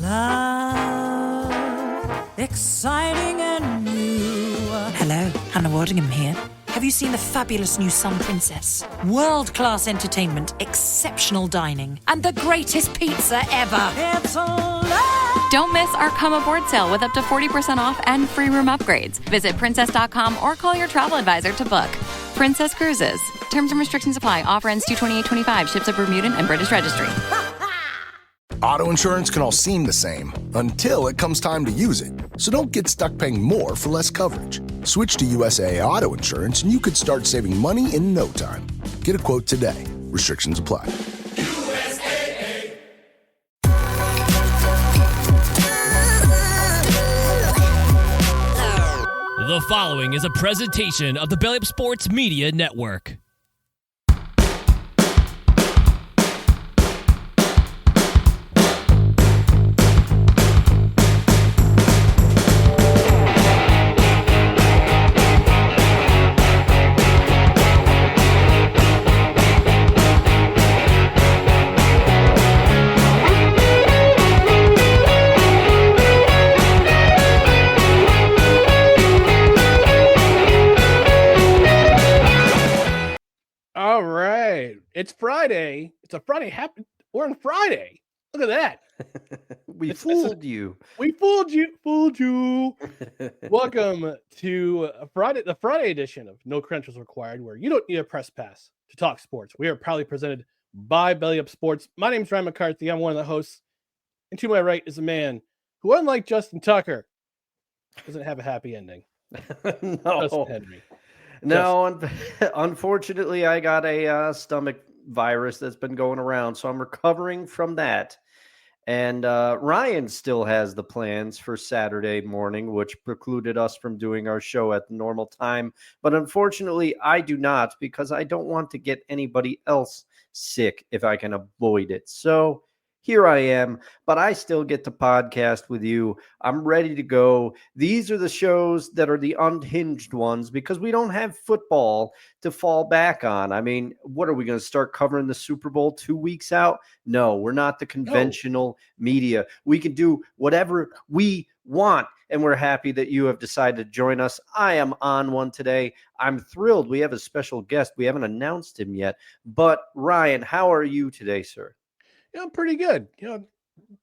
Love, exciting and new. Hello, Hannah Waddingham here. Have you seen the fabulous new Sun Princess? World-class entertainment, exceptional dining, and the greatest pizza ever. It's a love. Don't miss our Come Aboard sale with up to 40% off and free room upgrades. Visit princess.com or call your travel advisor to book. Princess Cruises. Terms and restrictions apply. Offer ends 2/28/25. Ships of Bermudan and British Registry. Auto insurance can all seem the same until it comes time to use it. So don't get stuck paying more for less coverage. Switch to USAA Auto Insurance and you could start saving money in no time. Get a quote today. Restrictions apply. USAA. The following is a presentation of the Belly Up Sports Media Network. All right. It's Friday. It's a Friday. We're on Friday. Look at that. We fooled you. We fooled you. Welcome to the Friday edition of No Credentials Required, where you don't need a press pass to talk sports. We are proudly presented by Belly Up Sports. My name is Ryan McCarthy. I'm one of the hosts. And to my right is a man who, unlike Justin Tucker, doesn't have a happy ending. No. Justin Henry. No, unfortunately, I got a stomach virus that's been going around, so I'm recovering from that. And Ryan still has the plans for Saturday morning, which precluded us from doing our show at the normal time. But unfortunately, I do not, because I don't want to get anybody else sick if I can avoid it. So here I am, but I still get to podcast with you. I'm ready to go. These are the shows that are the unhinged ones because we don't have football to fall back on. I mean, what are we going to start covering the Super Bowl 2 weeks out? No, we're not the conventional media. We can do whatever we want, and we're happy that you have decided to join us. I am on one today. I'm thrilled. We have a special guest. We haven't announced him yet, but Ryan, how are you today, sir? Yeah, I'm pretty good.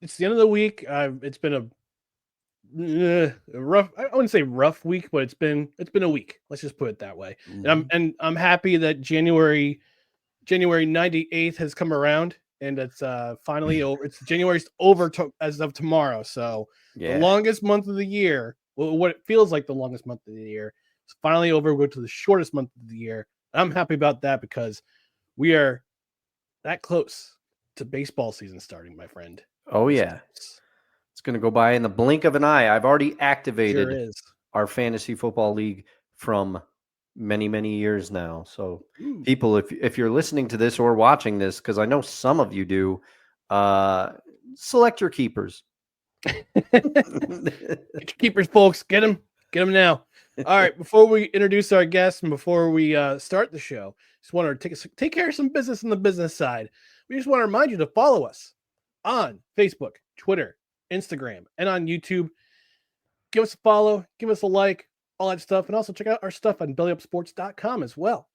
It's the end of the week. It's been a rough. I wouldn't say rough week, but it's been a week. Let's just put it that way. Mm-hmm. And I'm happy that January 98th has come around, and it's finally over. It's January's over as of tomorrow. So the longest month of the year, what it feels like the longest month of the year, is finally over. We'll go to the shortest month of the year. I'm happy about that because we are that close to baseball season starting, my friend. Oh yeah, it's going to go by in the blink of an eye. I've already activated our fantasy football league from many years now. So people, if you're listening to this or watching this, because I know some of you do, select your keepers. Get your keepers, folks. Get them now. All right, before we introduce our guests and before we start the show, just want to take care of some business on the business side. We just want to remind you to follow us on Facebook, Twitter, Instagram, and on YouTube. Give us a follow, give us a like, all that stuff, and also check out our stuff on bellyupsports.com as well.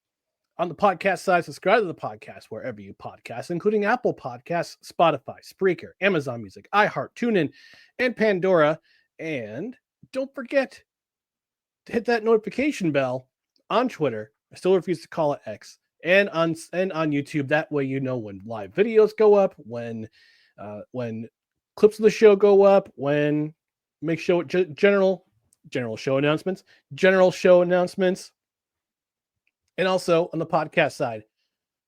On the podcast side, subscribe to the podcast wherever you podcast, including Apple Podcasts, Spotify, Spreaker, Amazon Music, iHeart, TuneIn, and Pandora. And don't forget to hit that notification bell on Twitter. I still refuse to call it X. And on YouTube, that way you know when live videos go up, when clips of the show go up, when make show general show announcements, and also on the podcast side,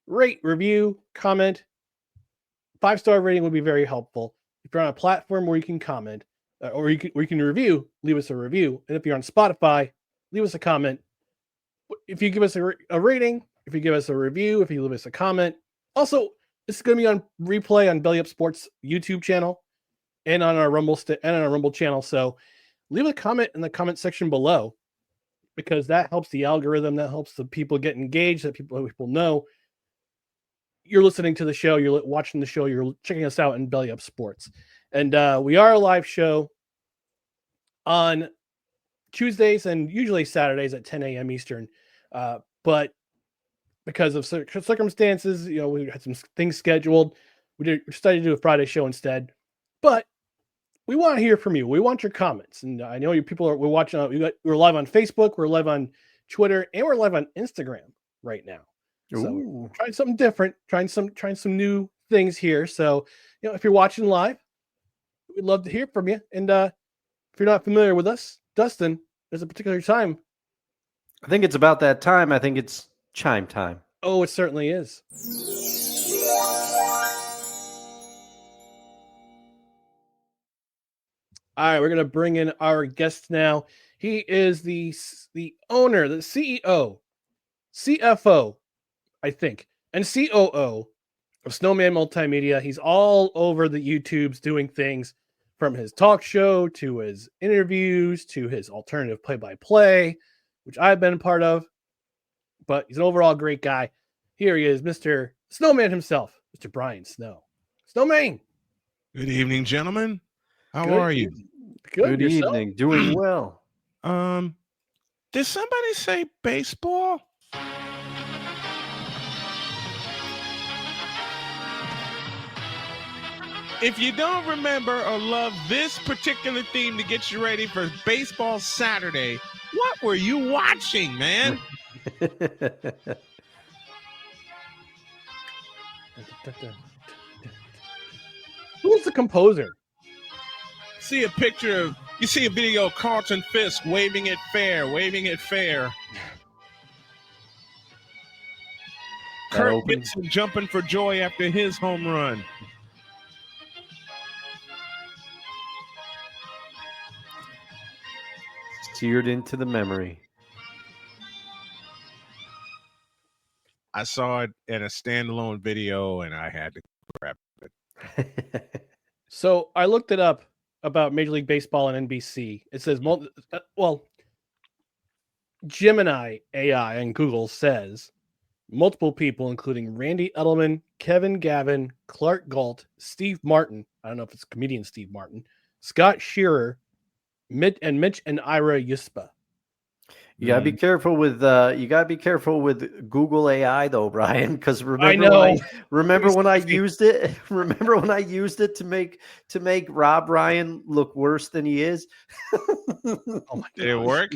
rate, review, comment. 5-star rating would be very helpful. If you're on a platform where you can comment or you can review, leave us a review. And if you're on Spotify, leave us a comment. If you give us a rating, if you give us a review, if you leave us a comment. Also, this is going to be on replay on Belly Up Sports YouTube channel and on our Rumble channel. So leave a comment in the comment section below because that helps the algorithm. That helps the people get engaged. That people know you're listening to the show. You're watching the show. You're checking us out in Belly Up Sports. And we are a live show on Tuesdays and usually Saturdays at 10 a.m. Eastern. But because of circumstances, we had some things scheduled. We decided to do a Friday show instead. But we want to hear from you. We want your comments. And I know we're watching. We're live on Facebook. We're live on Twitter, and we're live on Instagram right now. So we're trying something different, trying some new things here. So, if you're watching live, we'd love to hear from you. And if you're not familiar with us, Dustin, there's a particular time. I think it's about that time. I think it's chime time. Oh, it certainly is. All right, we're going to bring in our guest now. He is the owner, the CEO, CFO, I think, and COO of Snowman Multimedia. He's all over the YouTubes doing things, from his talk show to his interviews to his alternative play-by-play, which I've been a part of. But he's an overall great guy. Here he is, Mr. Snowman himself, Mr. Brian Snow. Snowman. Good evening, gentlemen. How are you? Good evening. Doing well. Did somebody say baseball? If you don't remember or love this particular theme to get you ready for Baseball Saturday, what were you watching, man? Who's the composer? You see a video of Carlton Fisk waving it fair. Kurt Gibson jumping for joy after his home run. Seared into the memory. I saw it in a standalone video, and I had to grab it. So I looked it up about Major League Baseball and NBC. It says, Gemini AI and Google says multiple people, including Randy Edelman, Kevin Gavin, Clark Galt, Steve Martin. I don't know if it's comedian Steve Martin, Scott Shearer, Mitch and Ira Yuspa. You gotta be careful with Google AI though, Brian, because remember when I used it to make Rob Ryan look worse than he is. Did it work?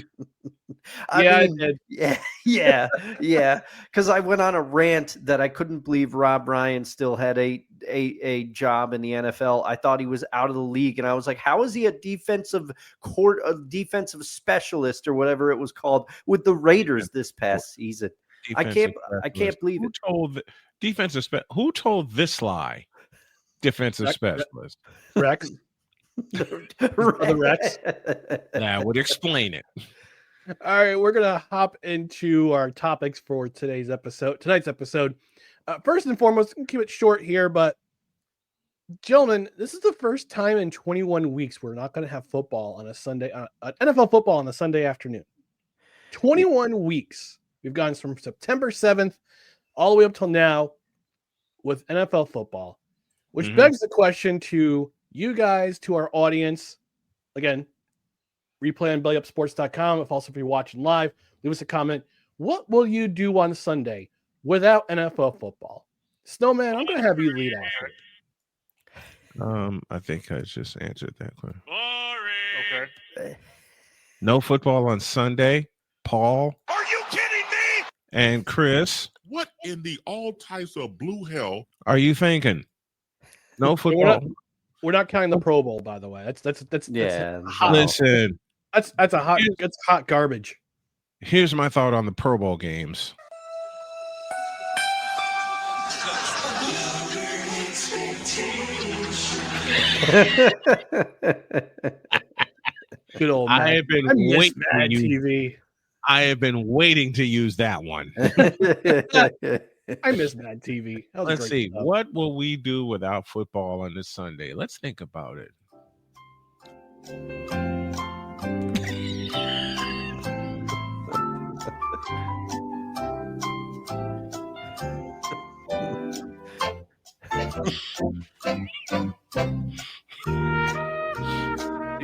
It did. Yeah. Because I went on a rant that I couldn't believe Rob Ryan still had a job in the NFL. I thought he was out of the league, and I was like, how is he a defensive specialist or whatever it was called with the Raiders this past season? I can't believe it. Who told this lie? Defensive specialist. Rex. Rex. That would explain it. All right, we're gonna hop into our topics for tonight's episode. First and foremost, I'm gonna keep it short here, but gentlemen, this is the first time in 21 weeks we're not gonna have football on a Sunday, NFL football on a Sunday afternoon. 21 weeks. We've gone from September 7th all the way up till now with NFL football, which begs the question to you guys, to our audience. Again, replay on bellyupsports.com. If you're watching live, leave us a comment. What will you do on Sunday without NFL football? Snowman, I'm going to have you lead off here. I think I just answered that question. Boring. Okay. No football on Sunday. Paul. Are you kidding me? And Chris. What in the all types of blue hell are you thinking? No football. We're not counting the Pro Bowl, by the way. That's Listen. That's hot garbage. Here's my thought on the Pro Bowl games. Good old man. I have been waiting Mad TV. I have been waiting to use that one. I miss Mad TV. Let's see. Stuff. What will we do without football on this Sunday? Let's think about it.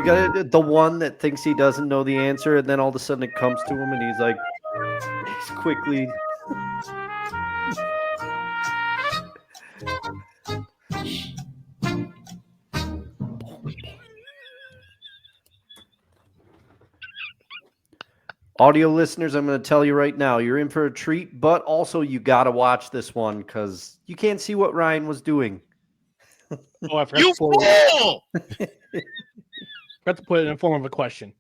got the one that thinks he doesn't know the answer, and then all of a sudden it comes to him, and he's like, he's quickly. Audio Listeners, I'm going to tell you right now, you're in for a treat, but also you got to watch this one because you can't see what Ryan was doing. Oh, I forgot You fool! forgot to put it in the form of a question.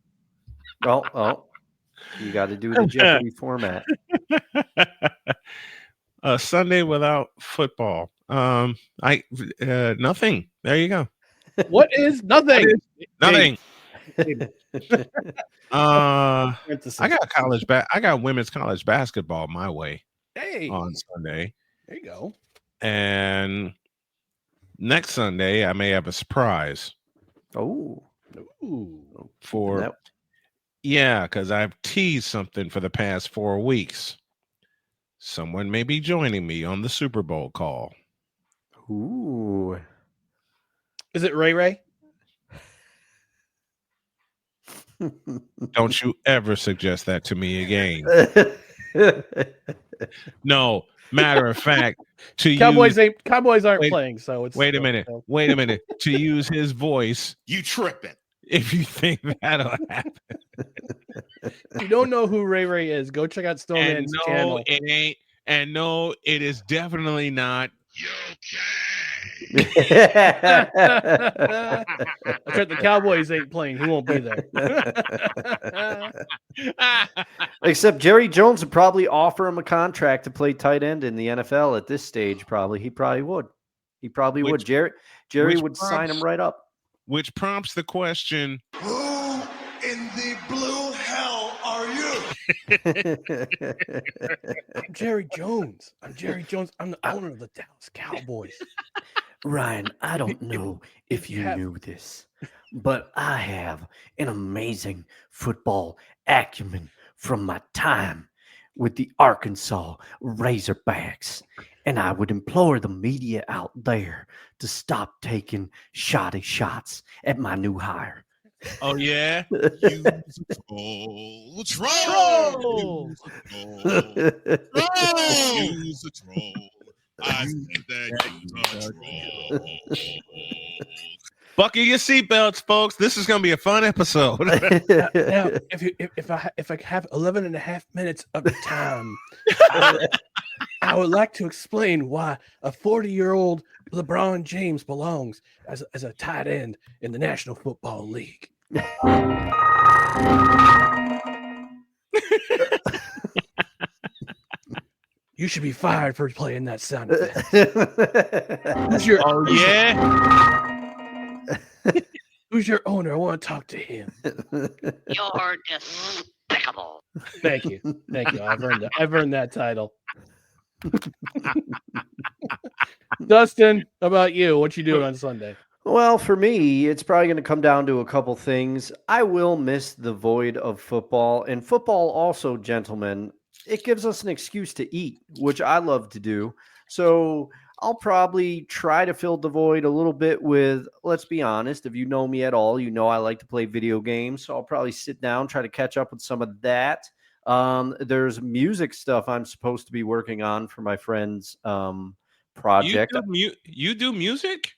Oh, you got to do the Jeopardy format. Sunday without football. Nothing. There you go. What is nothing? Nothing. I Parentheses. got women's college basketball my way Hey, on Sunday, there you go. and next Sunday I may have a surprise Oh, for That- because I've teased something for the past 4 weeks. Someone may be joining me on the Super Bowl call. ooh. Is it Ray Ray? Don't you ever suggest that to me again. No, matter of fact, Cowboys aren't Wait- playing, so it's Wait a minute. To use his voice, You tripping. if you think that'll happen. If you don't know who Ray Ray is, go check out And Stoneman's no, channel. it ain't. And no, it is definitely not. That's right, the Cowboys ain't playing. He won't be there. Except Jerry Jones would probably offer him a contract to play tight end in the NFL at this stage. He probably would. He probably would. Jerry which would sign him prompts- right up. Which prompts the question: Who in the blue hell are you? I'm Jerry Jones. I'm the owner of the Dallas Cowboys. Ryan, I don't know if you knew this, but I have an amazing football acumen from my time with the Arkansas Razorbacks. And I would implore the media out there to stop taking shoddy shots at my new hire. oh yeah, Troll. Use a troll. I said that use a troll. buckle your seatbelts, folks. This is gonna be a fun episode. Now, if I have 11 and a half minutes of time, I would like to explain why a 40-year-old LeBron James belongs as a tight end in the National Football League. You should be fired for playing that sound effect. Oh yeah. Who's your owner? I want to talk to him. You're despicable. Thank you. I've earned that title. Dustin, how about you? What you doing on Sunday? Well, for me, it's probably going to come down to a couple things. I will miss the void of football. And football also, gentlemen, it gives us an excuse to eat, which I love to do. So I'll probably try to fill the void a little bit with, let's be honest, if you know me at all, you know I like to play video games. So I'll probably sit down, try to catch up with some of that. There's music stuff I'm supposed to be working on for my friend's project. You do music?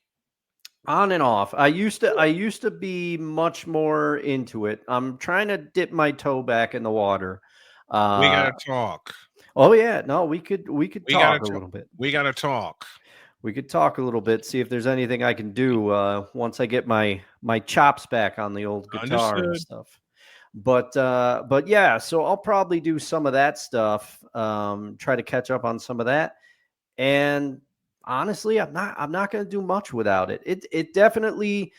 On and off. I used to be much more into it. I'm trying to dip my toe back in the water. We gotta talk. Oh yeah, no, we could talk a little bit. We gotta talk. We could talk a little bit, see if there's anything I can do once I get my chops back on the old guitar and Understood. stuff. But yeah, so I'll probably do some of that stuff. Try to catch up on some of that. And honestly, I'm not going to do much without it. It definitely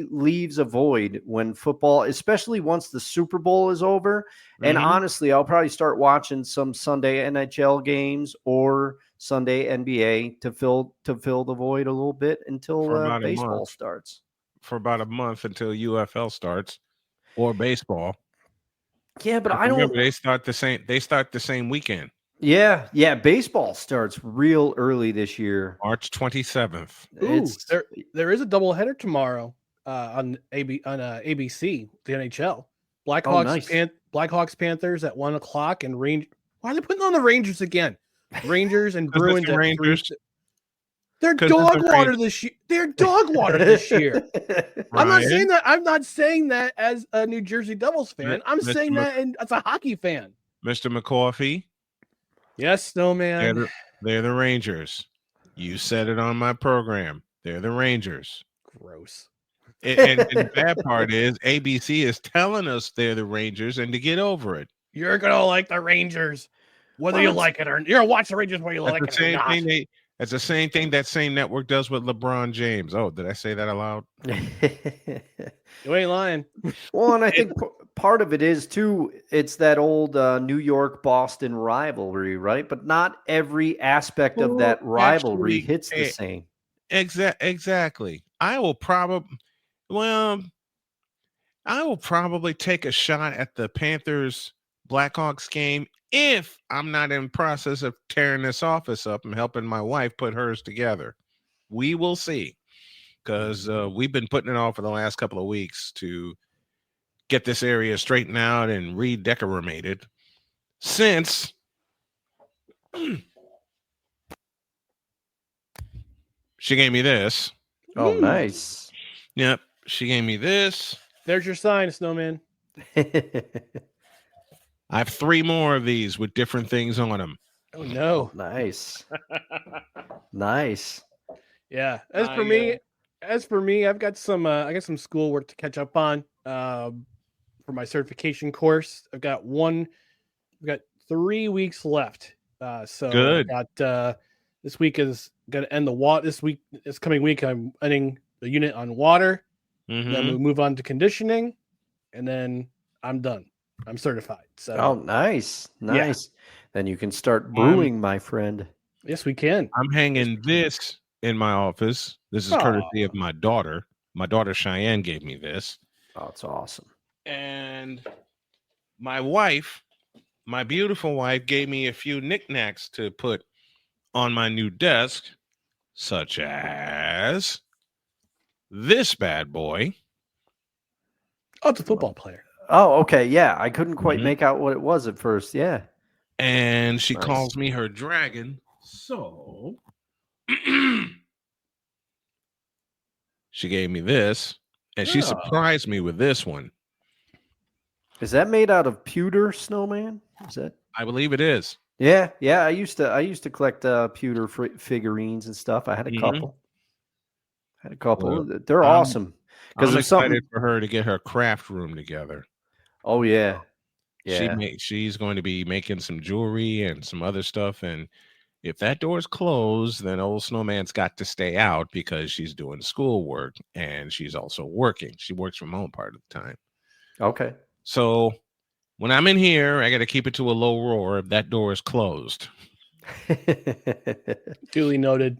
leaves a void when football, especially once the Super Bowl is over. And honestly, I'll probably start watching some Sunday NHL games or Sunday NBA to fill the void a little bit until baseball starts. For about a month until UFL starts or baseball. Yeah, but I don't remember they start the same weekend. Yeah, baseball starts real early this year. March 27th. Ooh, there is a doubleheader tomorrow. on ABC, the NHL. Oh, nice. Blackhawks Panthers at 1:00 and Why are they putting on the Rangers again? Rangers and 'Cause it's Bruins the at Rangers. 3. They're 'Cause it's dog the water this year. They're dog water this year. I'm not saying that. I'm not saying that as a New Jersey Devils fan. I'm Mr. saying that as a hockey fan. Mr. McCoffey. Yes, Snowman. They're the Rangers. You said it on my program. They're the Rangers. Gross. And the bad part is ABC is telling us they're the Rangers and to get over it. You're gonna like the Rangers, whether you like it or you're gonna watch the Rangers whether you like it or not. That's the same thing that same network does with LeBron James. Oh, did I say that aloud? You ain't lying. Well, and I think part of it is too. It's that old New York-Boston rivalry, right? But not every aspect of that rivalry hits the same. Exactly. I will probably take a shot at the Panthers Blackhawks game if I'm not in process of tearing this office up and helping my wife put hers together. We will see, because we've been putting it off for the last couple of weeks to get this area straightened out and redecorated since she gave me this. Oh, nice. Yep, she gave me this. There's your sign, Snowman. I have 3 more of these with different things on them. Oh no! Nice, nice. Yeah. As for me, I've got some schoolwork to catch up on for my certification course. I've got 3 weeks left. So good. I've got this week is going to end the water. This coming week, I'm ending the unit on water. Mm-hmm. Then we move on to conditioning, and then I'm done. I'm certified. So, oh, nice. Yeah. Then you can start brewing, my friend. Yes, we can. I'm hanging this in my office. This is courtesy of my daughter. My daughter Cheyenne gave me this. Oh, it's awesome. And my wife, my beautiful wife, gave me a few knickknacks to put on my new desk, such as this bad boy. Oh, it's a football player. Oh, okay. Yeah. I couldn't quite make out what it was at first. Yeah. And she calls me her dragon. So she gave me this, and she surprised me with this one. Is that made out of pewter, Snowman? Is that? I believe it is. Yeah. I used to collect pewter figurines and stuff. I had a couple. Well, they're awesome. Because I'm excited for her to get her craft room together. Oh yeah. Yeah. She's going to be making some jewelry and some other stuff. And if that door's closed, then old Snowman's got to stay out because she's doing schoolwork and she's also working. She works from home part of the time. Okay. So when I'm in here, I got to keep it to a low roar if that door is closed. Duly noted.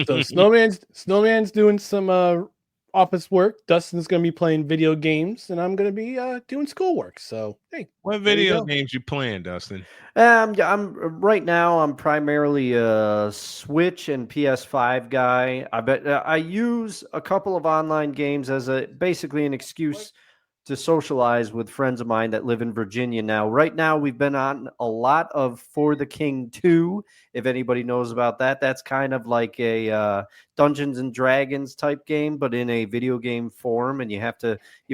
So Snowman's doing some office work. Dustin's going to be playing video games, and I'm going to be doing schoolwork. So, hey, what video games you playing, Dustin? I'm primarily a Switch and PS5 guy. I bet I use a couple of online games as basically an excuse to socialize with friends of mine that live in Virginia now. Right now, we've been on a lot of For the King 2, if anybody knows about that. That's kind of like a Dungeons and Dragons type game, but in a video game form, and you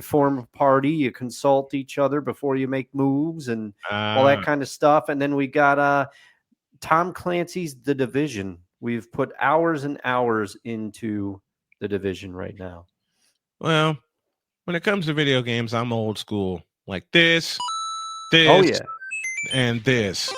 form a party, you consult each other before you make moves and all that kind of stuff. And then we got Tom Clancy's The Division. We've put hours and hours into The Division right now. Well, when it comes to video games, I'm old school. Like this, and this.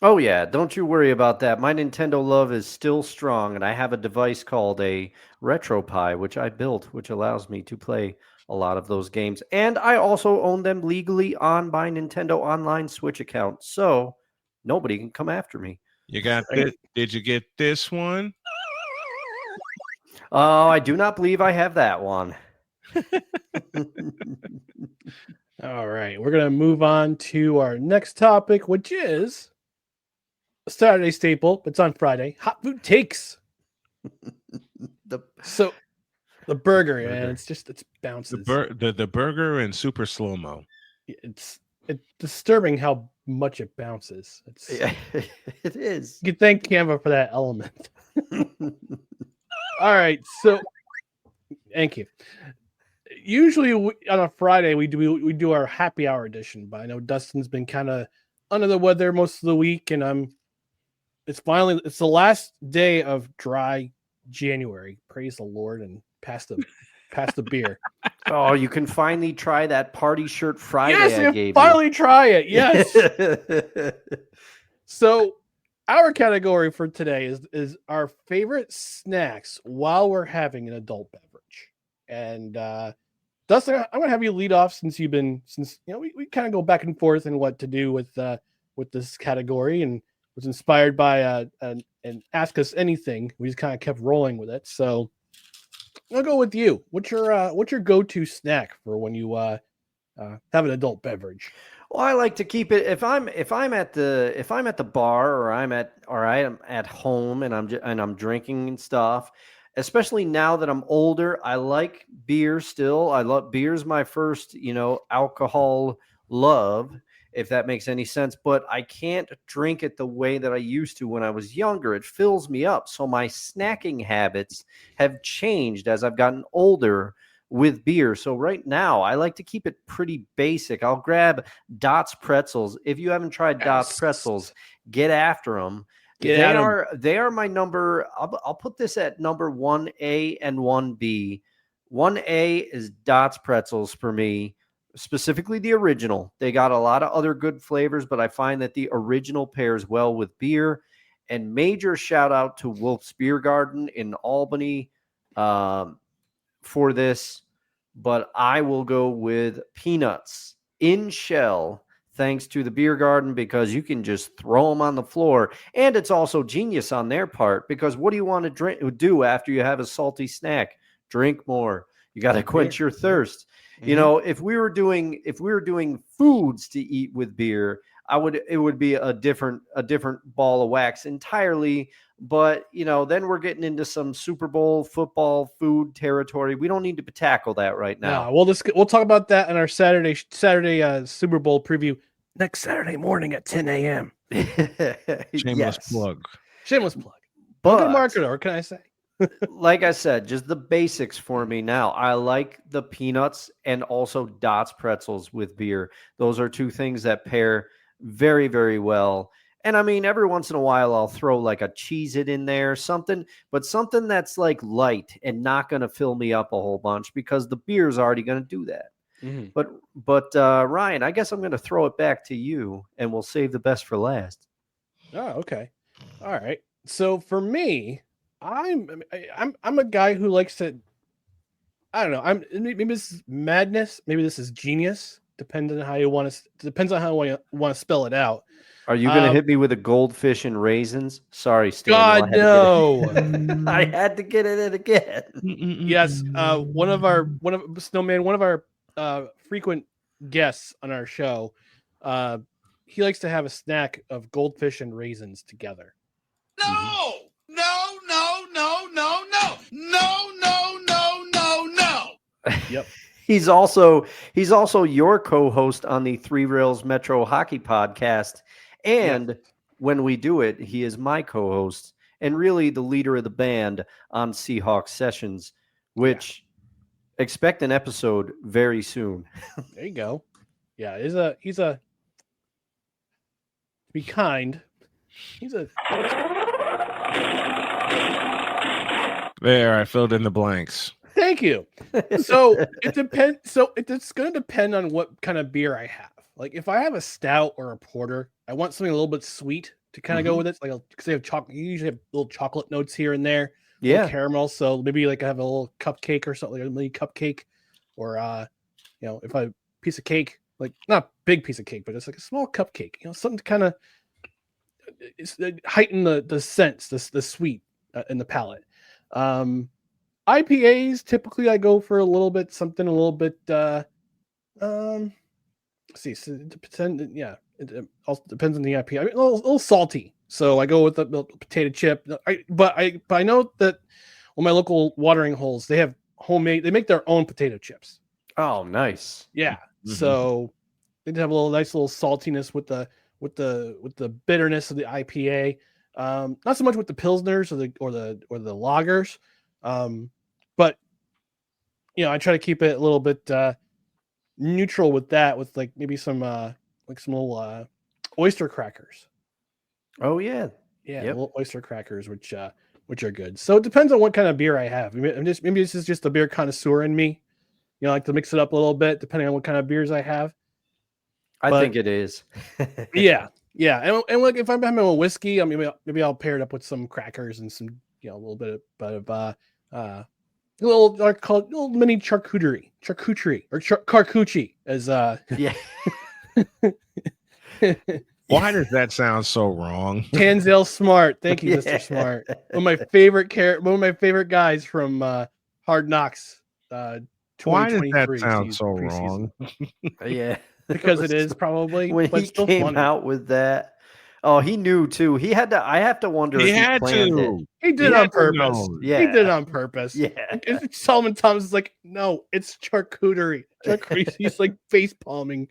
Oh, yeah. Don't you worry about that. My Nintendo love is still strong, and I have a device called a RetroPie, which I built, which allows me to play a lot of those games. And I also own them legally on my Nintendo Online Switch account, so nobody can come after me. You got this? Did you get this one? Oh, I do not believe I have that one. All right, we're going to move on to our next topic, which is a Saturday staple. It's on Friday. Hot food takes. So The burger, and it's bounces. The burger and super slow mo. It's disturbing how much it bounces. It is. You can thank Canva for that element. All right, so thank you. Usually on a Friday we do our happy hour edition, but I know Dustin's been kind of under the weather most of the week, and it's the last day of dry January. Praise the Lord, and pass the beer. Oh, you can finally try that party shirt Friday. Yes, I gave finally you. try it. Yes. So our category for today is our favorite snacks while we're having an adult beverage. And Dustin, I'm gonna have you lead off since we kind of go back and forth in what to do with this category, and was inspired by and Ask Us Anything. We just kind of kept rolling with it. So I'll go with you. What's your go-to snack for when you have an adult beverage? Well, I like to keep it if I'm at the bar, or I'm at home and I'm drinking and stuff. Especially now that I'm older, I like beer still. Beer's my first, alcohol love, if that makes any sense. But I can't drink it the way that I used to when I was younger. It fills me up. So my snacking habits have changed as I've gotten older with beer. So right now, I like to keep it pretty basic. I'll grab Dots Pretzels. If you haven't tried Dots Pretzels, get after them. They are my number. I'll put this at number 1A and 1B. 1A is Dots Pretzels for me, specifically the original. They got a lot of other good flavors, but I find that the original pairs well with beer. And major shout out to Wolf's Beer Garden in Albany for this. But I will go with peanuts in shell, thanks to the beer garden, because you can just throw them on the floor. And it's also genius on their part, because what do you want to do after you have a salty snack? Drink more. You got to quench your thirst. Mm-hmm. If we were doing foods to eat with beer, it would be a different ball of wax entirely. But then we're getting into some Super Bowl football food territory. We don't need to tackle that right now. No, we'll talk about that in our Saturday Super Bowl preview next Saturday morning at 10 a.m. Shameless plug. But good marketer, what can I say? Like I said, just the basics for me now. I like the peanuts and also Dots Pretzels with beer. Those are two things that pair very, very well. And I mean, every once in a while, I'll throw like a Cheez-It in there, something that's like light and not going to fill me up a whole bunch, because the beer's already going to do that. Mm-hmm. But Ryan, I guess I'm going to throw it back to you, and we'll save the best for last. Oh, okay. All right. So for me, I'm a guy who likes to, I don't know. Maybe this is madness. Maybe this is genius. Depends on how you want to spell it out. Are you going to hit me with a goldfish and raisins? Sorry, Stan. God, no. I had to get it in again. Yes. One of our frequent guests on our show, he likes to have a snack of goldfish and raisins together. No, no. Yep. He's also your co-host on the Three Rails Metro Hockey Podcast. And when we do it, he is my co-host and really the leader of the band on Seahawks Sessions, which expect an episode very soon. There you go. Yeah, he's a be kind. There, I filled in the blanks. Thank you. So it depends. So it's going to depend on what kind of beer I have. Like if I have a stout or a porter, I want something a little bit sweet to kind of go with it. Like because they have chocolate, you usually have little chocolate notes here and there. Yeah, caramel. So maybe like I have a little cupcake or something, like a mini cupcake, or if I piece of cake, like not a big piece of cake, but it's like a small cupcake. Something to kind of heighten the sense, the sweet in the palate. IPAs, typically I go for something a little bit it also depends on the IPA. I mean, a little salty, so I go with the potato chip. But I know that my local watering holes, they have homemade. They make their own potato chips. Oh, nice. Yeah. So they have a nice little saltiness with the bitterness of the IPA. Not so much with the pilsners or the lagers, but I try to keep it a little bit neutral with that, with like maybe some little oyster crackers. Oh yeah, little oyster crackers, which are good. So it depends on what kind of beer I have. Maybe this is just a beer connoisseur in me. I like to mix it up a little bit depending on what kind of beers I have. I think it is. Yeah. And like if I'm having a whiskey, maybe I'll pair it up with some crackers and some, a little bit of a little mini charcuterie or charcuterie as yeah. Why does that sound so wrong? Tansdale Smart. Thank you, Mr. Smart. One of my favorite guys from Hard Knocks. Why does that sound so wrong? Yeah. Because it is probably when he came out with that. Oh, he knew too. He had to. I have to wonder. He if had to. He did it on purpose. Yeah, he did it on purpose. Yeah. Solomon Thomas is like, no, it's charcuterie. He's like face palming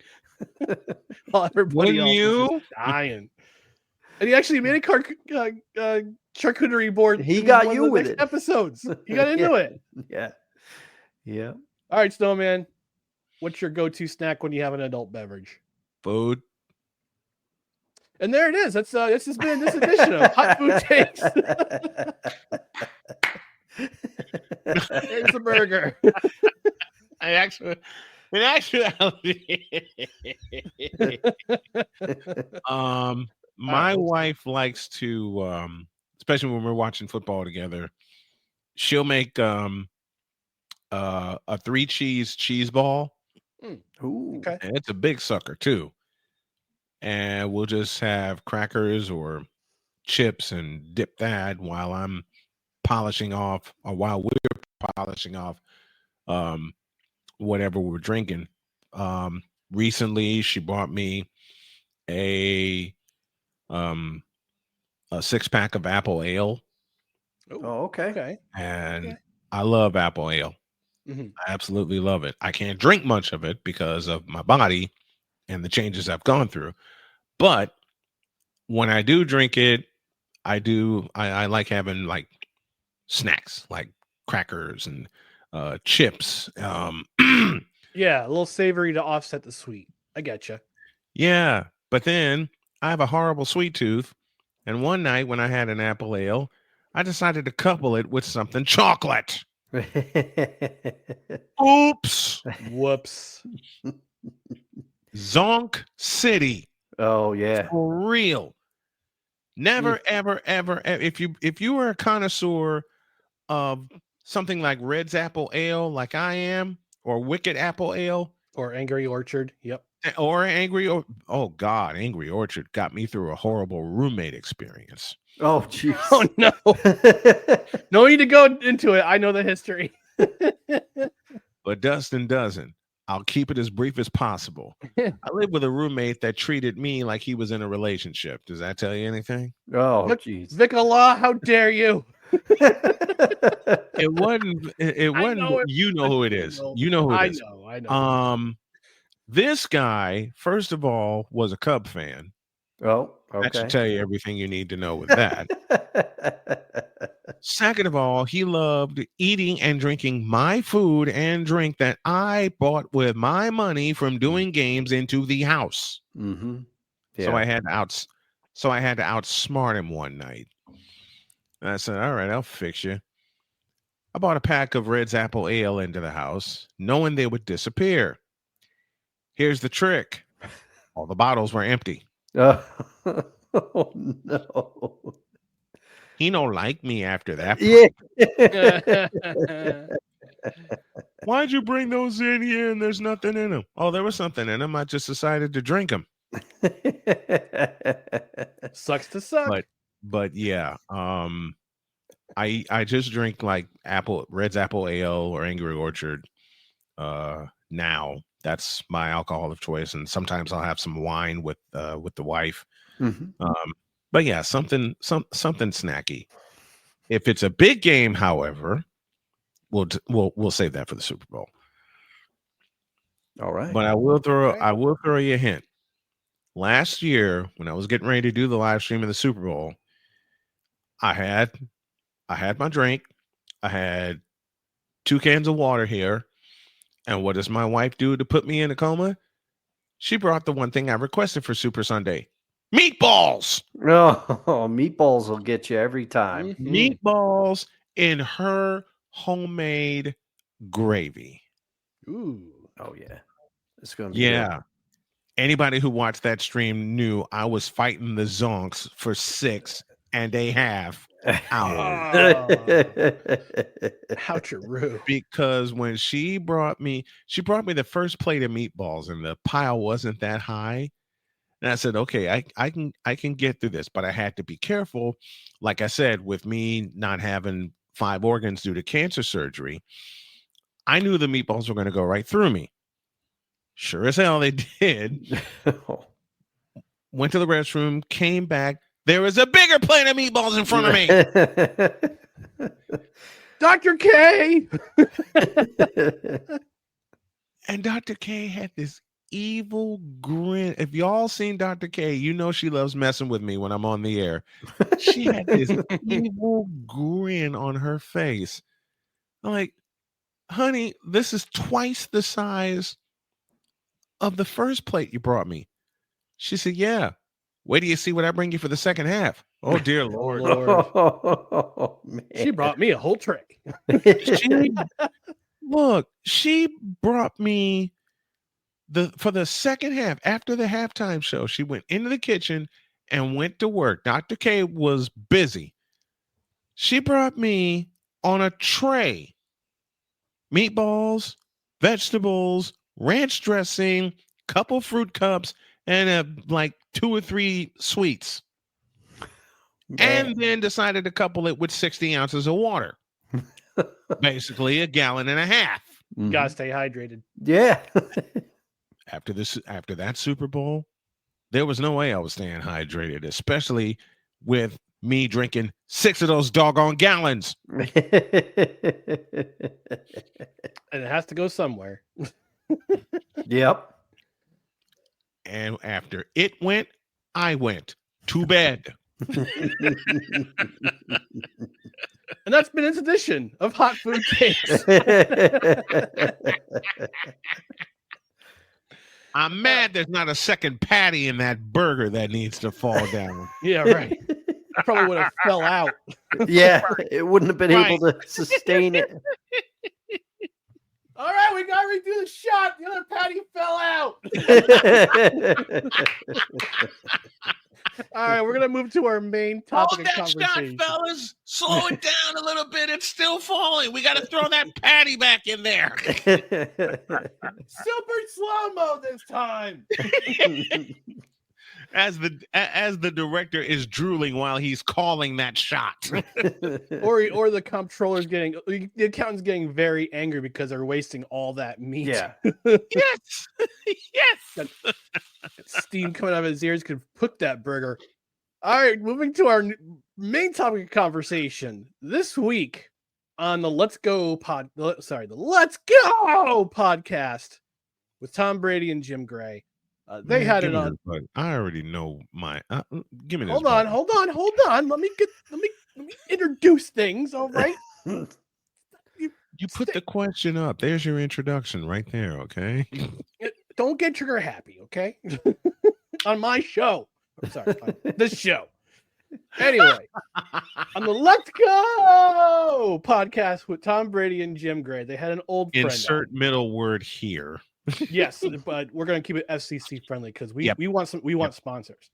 while everybody else is dying. And he actually made a charcuterie board. He got you with it. Episodes. He got into it. Yeah. Yeah. All right, Snowman. What's your go-to snack when you have an adult beverage? Food. And there it is. That's this has been this edition of Hot Food Takes. Here's the burger. My wife likes to, especially when we're watching football together, she'll make a 3-cheese ball. Ooh, okay. And it's a big sucker too. And we'll just have crackers or chips and dip that while I'm polishing off, or while we're polishing off whatever we're drinking. Recently she bought me a 6-pack of apple ale. Oh, okay. And I love apple ale. Mm-hmm. I absolutely love it. I can't drink much of it because of my body and the changes I've gone through. But when I do drink it, I like having like snacks, like crackers and chips. Yeah, a little savory to offset the sweet. I get you. Yeah, but then I have a horrible sweet tooth. And one night when I had an apple ale, I decided to couple it with something chocolate. Oops. Whoops. Zonk City. Oh yeah. For real. Never, ever, if you are a connoisseur of something like Red's Apple Ale, like I am, or Wicked Apple Ale, or Angry Orchard, yep, or Angry Orchard got me through a horrible roommate experience. Oh jeez. Oh no. No need to go into it. I know the history. But Dustin doesn't. I'll keep it as brief as possible. I lived with a roommate that treated me like he was in a relationship. Does that tell you anything? Oh, jeez. Vic Allah, how dare you? It wasn't. You know who it is. You know who it is. I know. This guy, first of all, was a Cub fan. Oh, okay. That should tell you everything you need to know with that. Second of all, he loved eating and drinking my food and drink that I bought with my money from doing games into the house. Mm-hmm. Yeah. So I had to outsmart him one night. And I said, all right, I'll fix you. I bought a pack of Red's Apple Ale into the house, knowing they would disappear. Here's the trick. All the bottles were empty. Oh no. He don't like me after that. Yeah. Why'd you bring those in here and there's nothing in them? Oh, there was something in them. I just decided to drink them. Sucks to suck. But yeah, I just drink like Red's Apple Ale or Angry Orchard. Now that's my alcohol of choice, and sometimes I'll have some wine with the wife. Mm-hmm. But yeah, something snacky. If it's a big game, however, we'll save that for the Super Bowl. All right. But I will throw you a hint. Last year, when I was getting ready to do the live stream of the Super Bowl, I had my drink. I had 2 cans of water here. And what does my wife do to put me in a coma? She brought the one thing I requested for Super Sunday. Meatballs. Oh, meatballs will get you every time. Meatballs in her homemade gravy. Ooh. Oh, yeah. It's going to be good. Anybody who watched that stream knew I was fighting the zonks for 6 1/2 hours. How true. Because when she brought me the first plate of meatballs and the pile wasn't that high. And I said, okay, I can get through this, but I had to be careful. Like I said, with me not having 5 organs due to cancer surgery, I knew the meatballs were going to go right through me. Sure as hell they did. Went to the restroom, came back. There was a bigger plate of meatballs in front of me. Dr. K. And Dr. K had this evil grin. If y'all seen Dr. K, you know she loves messing with me when I'm on the air. She had this evil grin on her face. I'm like, honey, this is twice the size of the first plate you brought me. She said, yeah. Wait till you see what I bring you for the second half. Oh, dear Lord. Oh, man. She brought me a whole tray. She brought me for the second half, after the halftime show, she went into the kitchen and went to work. Dr. K was busy. She brought me on a tray meatballs, vegetables, ranch dressing, couple fruit cups, and like 2 or 3 sweets. Man. And then decided to couple it with 60 ounces of water. Basically 1.5 gallons. You gotta stay hydrated. Yeah. After that Super Bowl, there was no way I was staying hydrated, especially with me drinking 6 of those doggone gallons. And it has to go somewhere. Yep. And after it went, I went to bed. And that's been its edition of Hot Food Takes. I'm mad there's not a second patty in that burger that needs to fall down. Yeah, right. I probably would have fell out. Yeah, it wouldn't have been able to sustain it. All right, we got to redo the shot. The other patty fell out. All right, we're going to move to our main topic of conversation. Shot, fellas. Slow it down a little bit. It's still falling. We got to throw that patty back in there. Super slow-mo this time. As the director is drooling while he's calling that shot. or the comptroller's the accountant's getting very angry because they're wasting all that meat. Yeah. Yes. Yes. Steam coming out of his ears could cook that burger. All right, moving to our main topic of conversation this week on the Let's Go podcast with Tom Brady and Jim Gray. They had it on. But I already know my. Give me this. Hold on. Let me introduce things. All right. You put the question up. There's your introduction right there. Okay. Don't get trigger happy. Okay. On my show. I'm sorry. On this show. Anyway, on the Let's Go podcast with Tom Brady and Jim Gray, they had an old friend. Insert middle word here. Yes, but we're going to keep it FCC friendly because we want sponsors.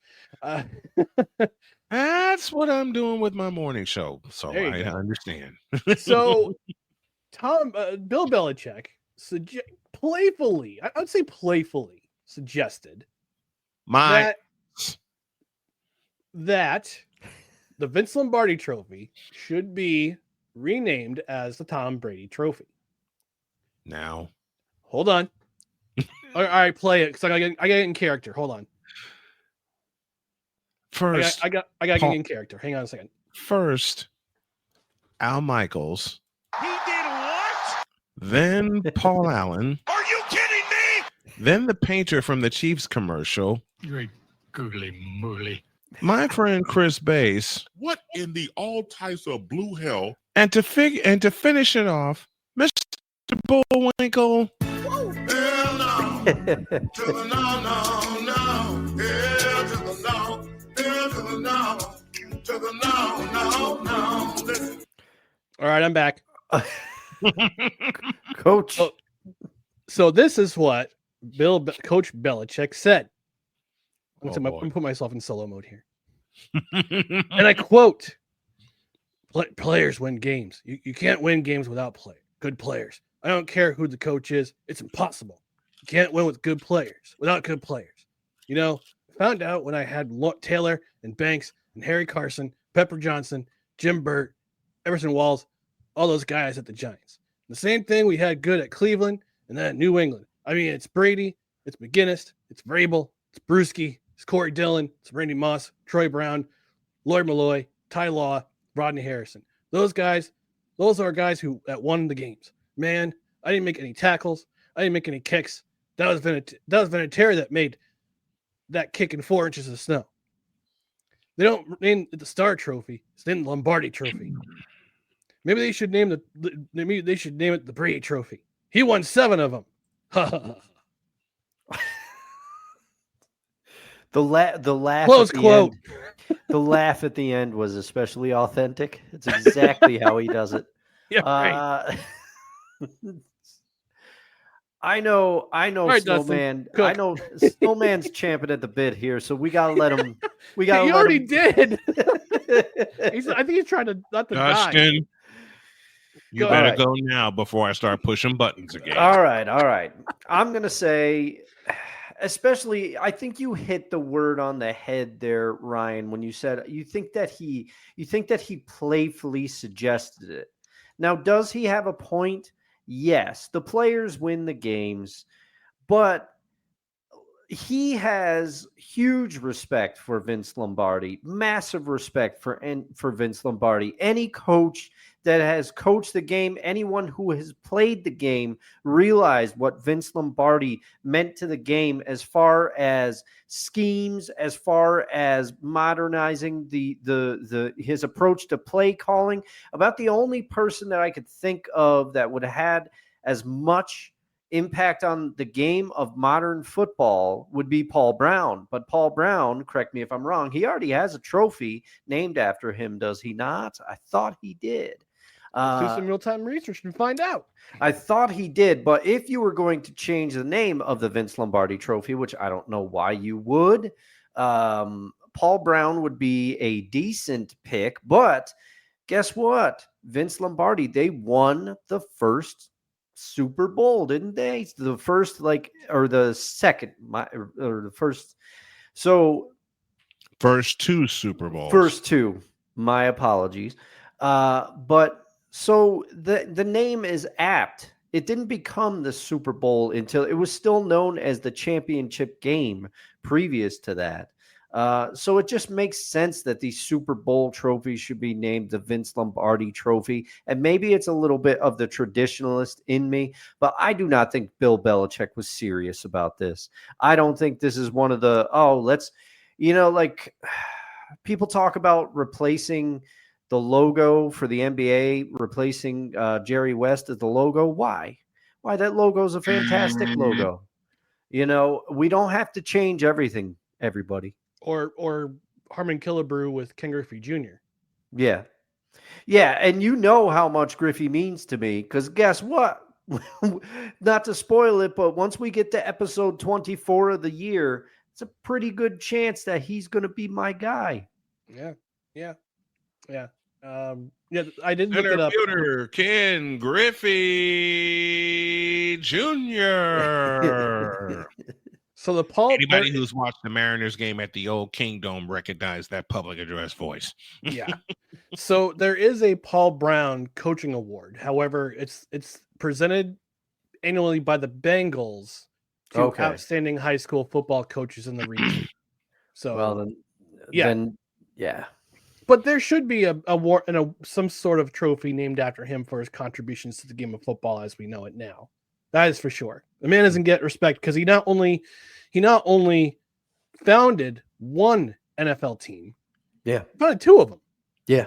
That's what I'm doing with my morning show, so I understand. So, Bill Belichick playfully suggested that the Vince Lombardi Trophy should be renamed as the Tom Brady Trophy. Now, hold on. All right, play it because I got in character. Hold on. First, I got getting in character. Hang on a second. First, Al Michaels. He did what? then Paul Allen, Are you kidding me? then the painter from the Chiefs commercial, Great googly moogly. my friend Chris Bass, What in the all types of blue hell? and to finish it off, Mr. Bullwinkle. Hell no. To the no, no, no. Hell to the no. Hell to the no. To the no, no, no. Listen. All right, I'm back. Coach. So this is what Coach Belichick said. I'm Oh, going boy. to put myself in solo mode here. And I quote, players win games. You can't win games without good players. I don't care who the coach is. It's impossible. You can't win with good players, without good players. You know, I found out when I had Taylor and Banks and Harry Carson, Pepper Johnson, Jim Burt, Emerson Walls, all those guys at the Giants. The same thing we had good at Cleveland and then at New England. I mean, it's Brady, it's McGinnis, it's Vrabel, it's Bruschi, it's Corey Dillon, it's Randy Moss, Troy Brown, Lloyd Malloy, Ty Law, Rodney Harrison. Those are guys that won the games. Man, I didn't make any tackles. I didn't make any kicks. That was Vinatieri that made that kick in 4 inches of snow. They don't name it the Star Trophy. It's named the Lombardi Trophy. Maybe they should name it the Brady Trophy. He won 7 of them. The laugh. Close quote. The laugh at the end was especially authentic. It's exactly how he does it. Yeah, right. I know, right, Snowman. Dustin, I know Snowman's champing at the bit here, so we gotta let him. We gotta. He let already him. did. I think he's trying to not to die. Dustin, you better go now before I start pushing buttons again. All right. I'm gonna say, especially, I think you hit the word on the head there, Ryan, when you said you think that he playfully suggested it. Now, does he have a point? Yes, the players win the games, but he has huge respect for Vince Lombardi, massive respect for Vince Lombardi. Any coach that has coached the game, anyone who has played the game, realized what Vince Lombardi meant to the game as far as schemes, as far as modernizing his approach to play calling. About the only person that I could think of that would have had as much impact on the game of modern football would be Paul Brown. But Paul Brown, correct me if I'm wrong, he already has a trophy named after him, does he not? I thought he did. Do some real-time research and find out. I thought he did, but if you were going to change the name of the Vince Lombardi Trophy, which I don't know why you would, Paul Brown would be a decent pick. But guess what? Vince Lombardi, they won the first Super Bowl, didn't they? The first, or the second, or the first. So First 2 Super Bowls. First 2. My apologies. But so the name is apt. It didn't become the Super Bowl until it was still known as the championship game previous to that. So it just makes sense that these Super Bowl trophies should be named the Vince Lombardi Trophy. And maybe it's a little bit of the traditionalist in me, but I do not think Bill Belichick was serious about this. I don't think this is one of the, people talk about replacing the logo for the NBA, replacing Jerry West as the logo. Why? That logo is a fantastic logo. We don't have to change everything, everybody. Or Harmon Killebrew with Ken Griffey Jr. Yeah. Yeah, and you know how much Griffey means to me, because guess what? Not to spoil it, but once we get to episode 24 of the year, it's a pretty good chance that he's going to be my guy. Yeah. I did look it up. Ken Griffey Jr. So the anybody who's watched the Mariners game at the old Kingdom recognized that public address voice. Yeah. So there is a Paul Brown coaching award. However, it's presented annually by the Bengals to outstanding high school football coaches in the region. So well, then, yeah. But there should be a award and some sort of trophy named after him for his contributions to the game of football as we know it now. That is for sure. The man doesn't get respect because he not only founded one NFL team, founded two of them. Yeah.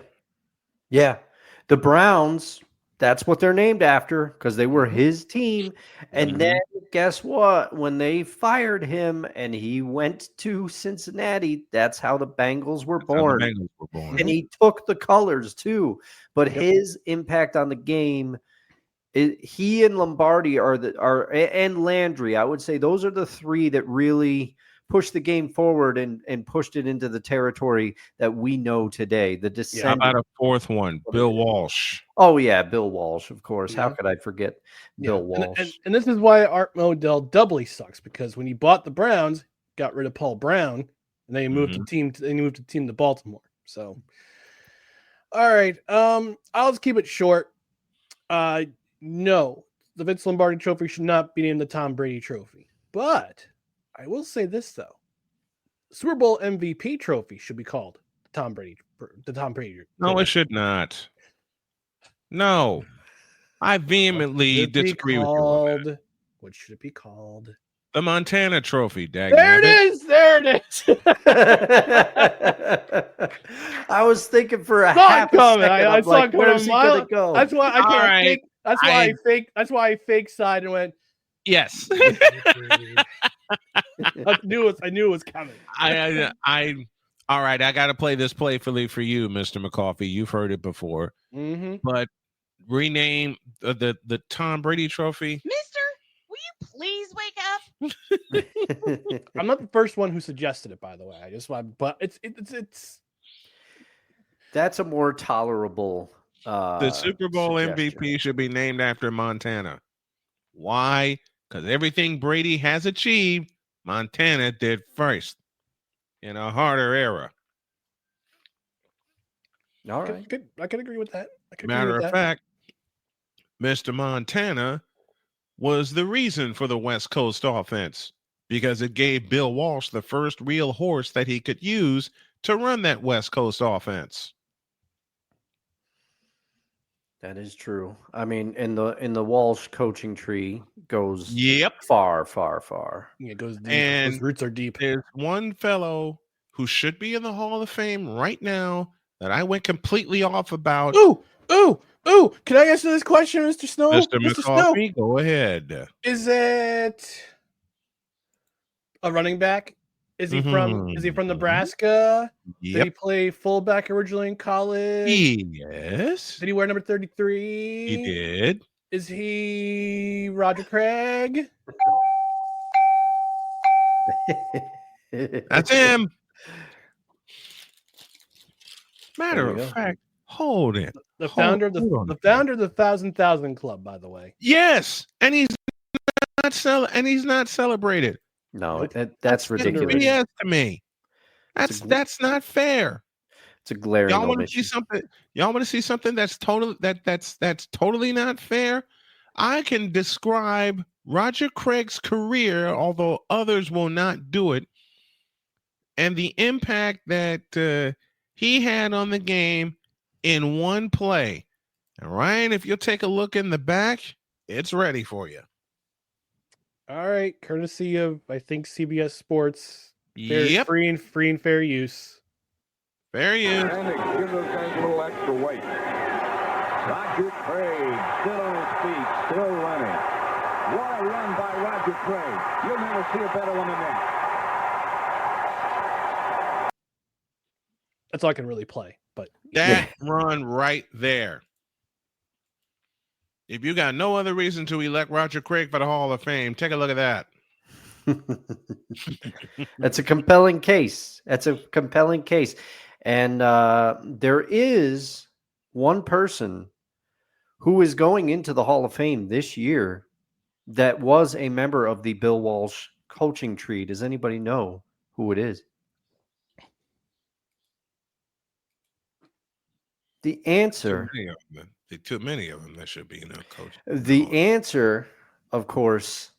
The Browns, that's what they're named after because they were his team. And then guess what? When they fired him and he went to Cincinnati, that's how the Bengals were born. And he took the colors too. But his impact on the game, he and Lombardi and Landry, I would say those are the three that really pushed the game forward and pushed it into the territory that we know today. The descent. How about a fourth one? Bill Walsh. Oh, yeah, Bill Walsh, of course. How could I forget Bill Walsh? And this is why Art Modell doubly sucks, because when he bought the Browns, got rid of Paul Brown, and then he moved the team to Baltimore. So, all right, I'll just keep it short. No, the Vince Lombardi Trophy should not be named the Tom Brady Trophy, but I will say this though: Super Bowl MVP trophy should be called the Tom Brady. No, it should not. No, I vehemently disagree with you. What should it be called? The Montana Trophy. There it is. I was thinking for a half a second. I saw it where's he gonna go? That's why I can't think. That's why I fake side and went. Yes. I knew it was coming. All right, I got to play this playfully for you, Mr. McCoffey. You've heard it before. But rename the Tom Brady Trophy. Mister, will you please wake up? I'm not the first one who suggested it, by the way. But it's that's a more tolerable. The Super Bowl suggestion. MVP should be named after Montana. Why? Because everything Brady has achieved, Montana did first in a harder era. All right. I can agree with that. Matter of fact, Mr. Montana was the reason for the West Coast offense because it gave Bill Walsh the first real horse that he could use to run that West Coast offense. That is true. I mean, in the Walsh coaching tree goes far, far, far. Yeah, it goes deep. And those roots are deep. There's one fellow who should be in the Hall of Fame right now that I went completely off about. Ooh! Can I answer this question, Mr. Snow? Mr. McCoffey, go ahead. Is it a running back? Is he from Nebraska? Yep. Did he play fullback originally in college? Yes. Did he wear number 33? He did. Is he Roger Craig? That's him. Matter of fact, hold it. The founder of the 1,000 Club, by the way. Yes, and he's not celebrated. No, that's ridiculous. BS to me. That's not fair. It's a glaring. Y'all want to see something? Y'all want to see something that's totally not fair? I can describe Roger Craig's career, although others will not do it, and the impact that he had on the game in one play. And Ryan, if you'll take a look in the back, it's ready for you. All right, courtesy of I think CBS Sports. Yep, free and fair use. Fair use. And it gives those guys a little extra weight. Roger Craig still on his feet, still running. What a run by Roger Craig! You'll never see a better one than that. That's all I can really play. But that run right there. If you got no other reason to elect Roger Craig for the Hall of Fame, take a look at that. That's a compelling case. And there is one person who is going into the Hall of Fame this year that was a member of the Bill Walsh coaching tree. Does anybody know who it is? The answer. Too many of them that should be in a coach. The answer, of course,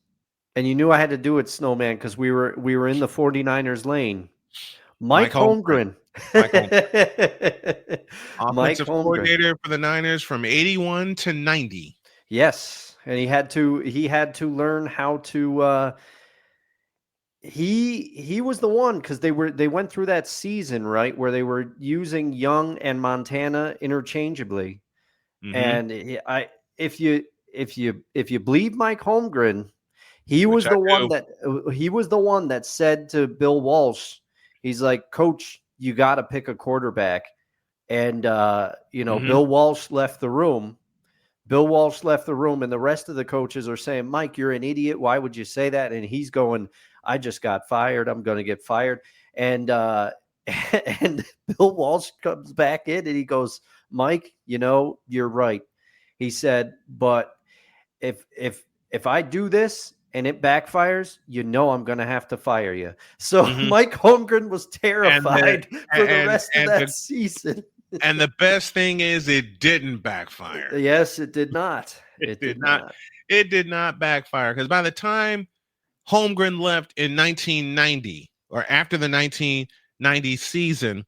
and you knew I had to do it, Snowman, because we were in the 49ers lane. Mike Holmgren. Mike Mike Offensive Holmgren. coordinator for the Niners from 81 to 90. Yes, and he had to learn how to. He was the one because they went through that season, right, where they were using Young and Montana interchangeably. Mhm. And if you believe Mike Holmgren, he was Which I the one that said to Bill Walsh, he's like, "Coach, you got to pick a quarterback." And Bill Walsh left the room. Bill Walsh left the room, and the rest of the coaches are saying, "Mike, you're an idiot. Why would you say that?" And he's going, "I just got fired. I'm going to get fired." And and Bill Walsh comes back in, and he goes, "Mike, you're right." He said, "But if I do this and it backfires, I'm going to have to fire you." So Mike Holmgren was terrified for the rest of that season. And the best thing is it didn't backfire. Yes, it did not. It did not. It did not backfire because by the time Holmgren left in 1990 or after the 1990 season,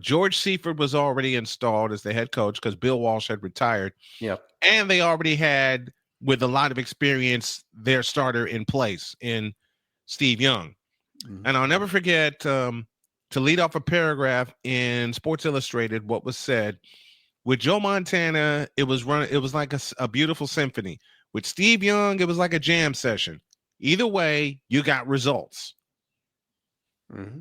George Seifert was already installed as the head coach because Bill Walsh had retired. Yep. And they already had, with a lot of experience, their starter in place in Steve Young. Mm-hmm. And I'll never forget to lead off a paragraph in Sports Illustrated, what was said with Joe Montana, it was like a beautiful symphony. With Steve Young, it was like a jam session. Either way, you got results. Mm-hmm.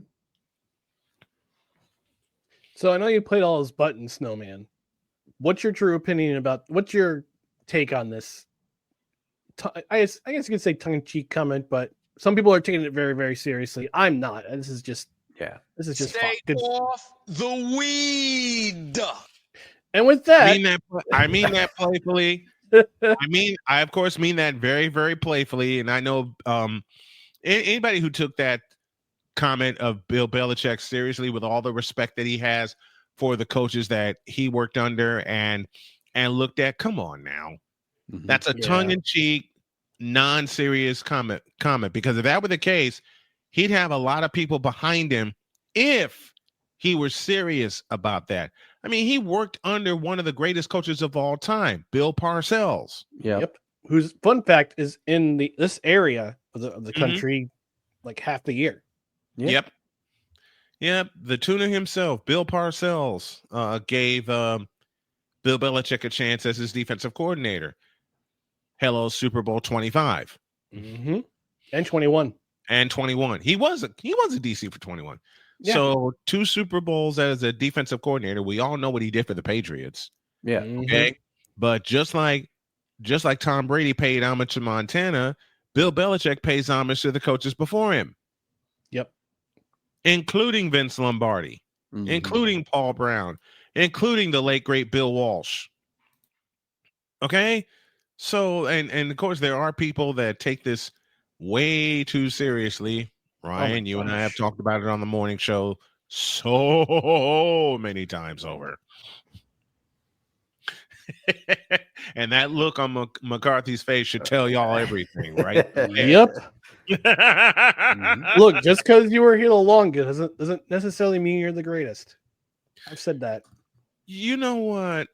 So I know you played all those buttons, Snowman. What's your what's your take on this? I guess you could say tongue-in-cheek comment, but some people are taking it very, very seriously. I'm not. This is just Stay off the weed. And with that, I mean that playfully. I of course mean that very, very playfully. And I know anybody who took that comment of Bill Belichick seriously, with all the respect that he has for the coaches that he worked under and looked at, come on now. Mm-hmm. That's a tongue-in-cheek, non-serious comment, because if that were the case, he'd have a lot of people behind him if he were serious about that. I mean, he worked under one of the greatest coaches of all time, Bill Parcells. Yep. Whose fun fact is in this area of the country, like half the year. Yep. The tuna himself, Bill Parcells, gave Bill Belichick a chance as his defensive coordinator. Hello, Super Bowl 25. Mm-hmm. And 21. He was a DC for 21. Yeah. So 2 Super Bowls as a defensive coordinator. We all know what he did for the Patriots. Yeah. Okay. But just like Tom Brady paid homage to Montana, Bill Belichick pays homage to the coaches before him. Yep. Including Vince Lombardi, including Paul Brown, including the late great Bill Walsh. Okay. So, and of course, there are people that take this way too seriously. Ryan, you and I have talked about it on the morning show so many times over. And that look on McCarthy's face should tell y'all everything, right? Yep. Look, just because you were here the longest doesn't necessarily mean you're the greatest. I've said that. You know what?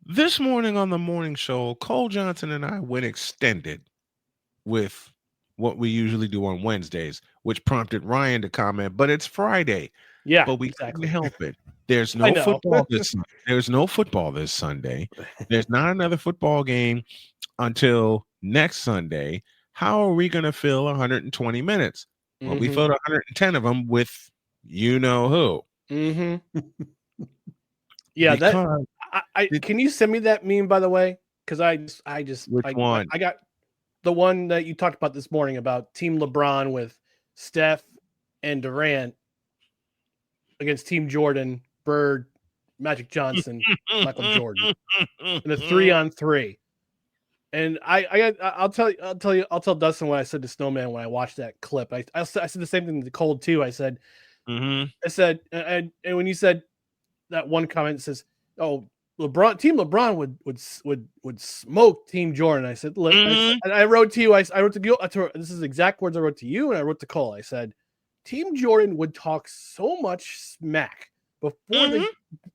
This morning on the morning show, Cole Johnson and I went extended with what we usually do on Wednesdays, which prompted Ryan to comment, but it's Friday. Yeah, but we couldn't help it. There's no football There's no football this Sunday. There's not another football game until next Sunday. How are we going to fill 120 minutes? Well, we filled 110 of them with you know who. Mm-hmm. Yeah, can you send me that meme, by the way? Because Which one? I got the one that you talked about this morning about Team LeBron with Steph and Durant against Team Jordan, Bird, Magic Johnson, Michael Jordan, in a 3-on-3. And I'll tell Dustin what I said to Snowman when I watched that clip. I said the same thing to Cole too. I said, I said, and when you said that one comment says, "Oh, Team LeBron would smoke Team Jordan. I said, look, I wrote to you. I wrote to you. This is exact words I wrote to you, and I wrote to Cole. I said, Team Jordan would talk so much smack before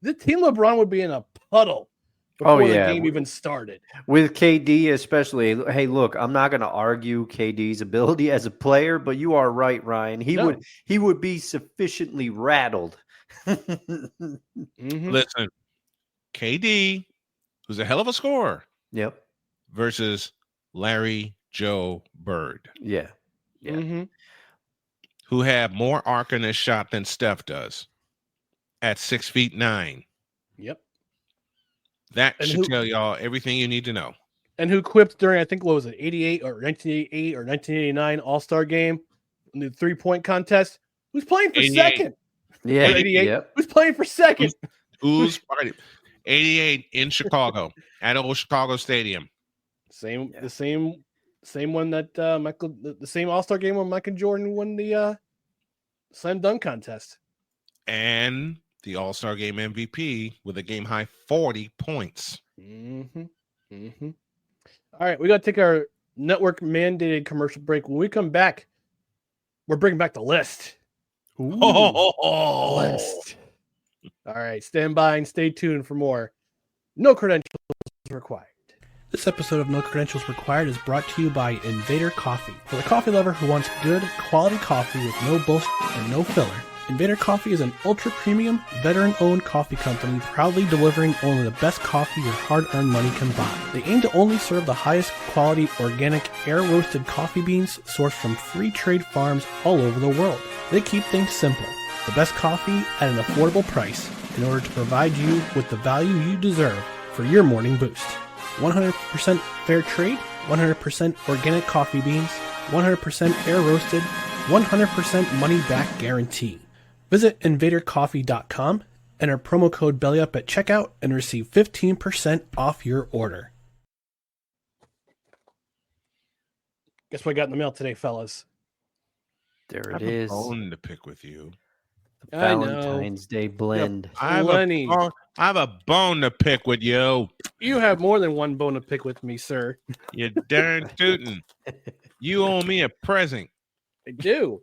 the Team LeBron would be in a puddle before the game even started. With KD especially, hey, look, I'm not going to argue KD's ability as a player, but you are right, Ryan. He would be sufficiently rattled. Listen, KD, who's a hell of a scorer. Yep. Versus Larry Joe Bird. Yeah. Who had more arc in his shot than Steph does at 6'9". Yep. That should tell y'all everything you need to know. And who quipped during, I think, what was it, 88 or 1988 or 1989 All-Star game in the 3-point contest? Who's playing for second? Yeah. 88. Yep. Who's playing for second? Who's 88 in Chicago at old Chicago Stadium. The same one that the same All-Star game when Michael Jordan won the slam dunk contest. And the All-Star game MVP with a game high 40 points. All right, we got to take our network mandated commercial break. When we come back, we're bringing back the list. List. All right, stand by and stay tuned for more. No credentials required. This episode of No Credentials Required is brought to you by Invader Coffee. For the coffee lover who wants good, quality coffee with no bullshit and no filler, Invader Coffee is an ultra-premium, veteran-owned coffee company proudly delivering only the best coffee your hard-earned money can buy. They aim to only serve the highest quality, organic, air-roasted coffee beans sourced from free trade farms all over the world. They keep things simple. The best coffee at an affordable price in order to provide you with the value you deserve for your morning boost. 100% fair trade, 100% organic coffee beans, 100% air roasted, 100% money back guarantee. Visit invadercoffee.com, enter promo code BELLYUP at checkout, and receive 15% off your order. Guess what I got in the mail today, fellas? There I it have a is. bone to pick with you. The Valentine's Day blend. I have a bone to pick with you. You have more than one bone to pick with me, sir. You darn tootin'. You owe me a present. I do.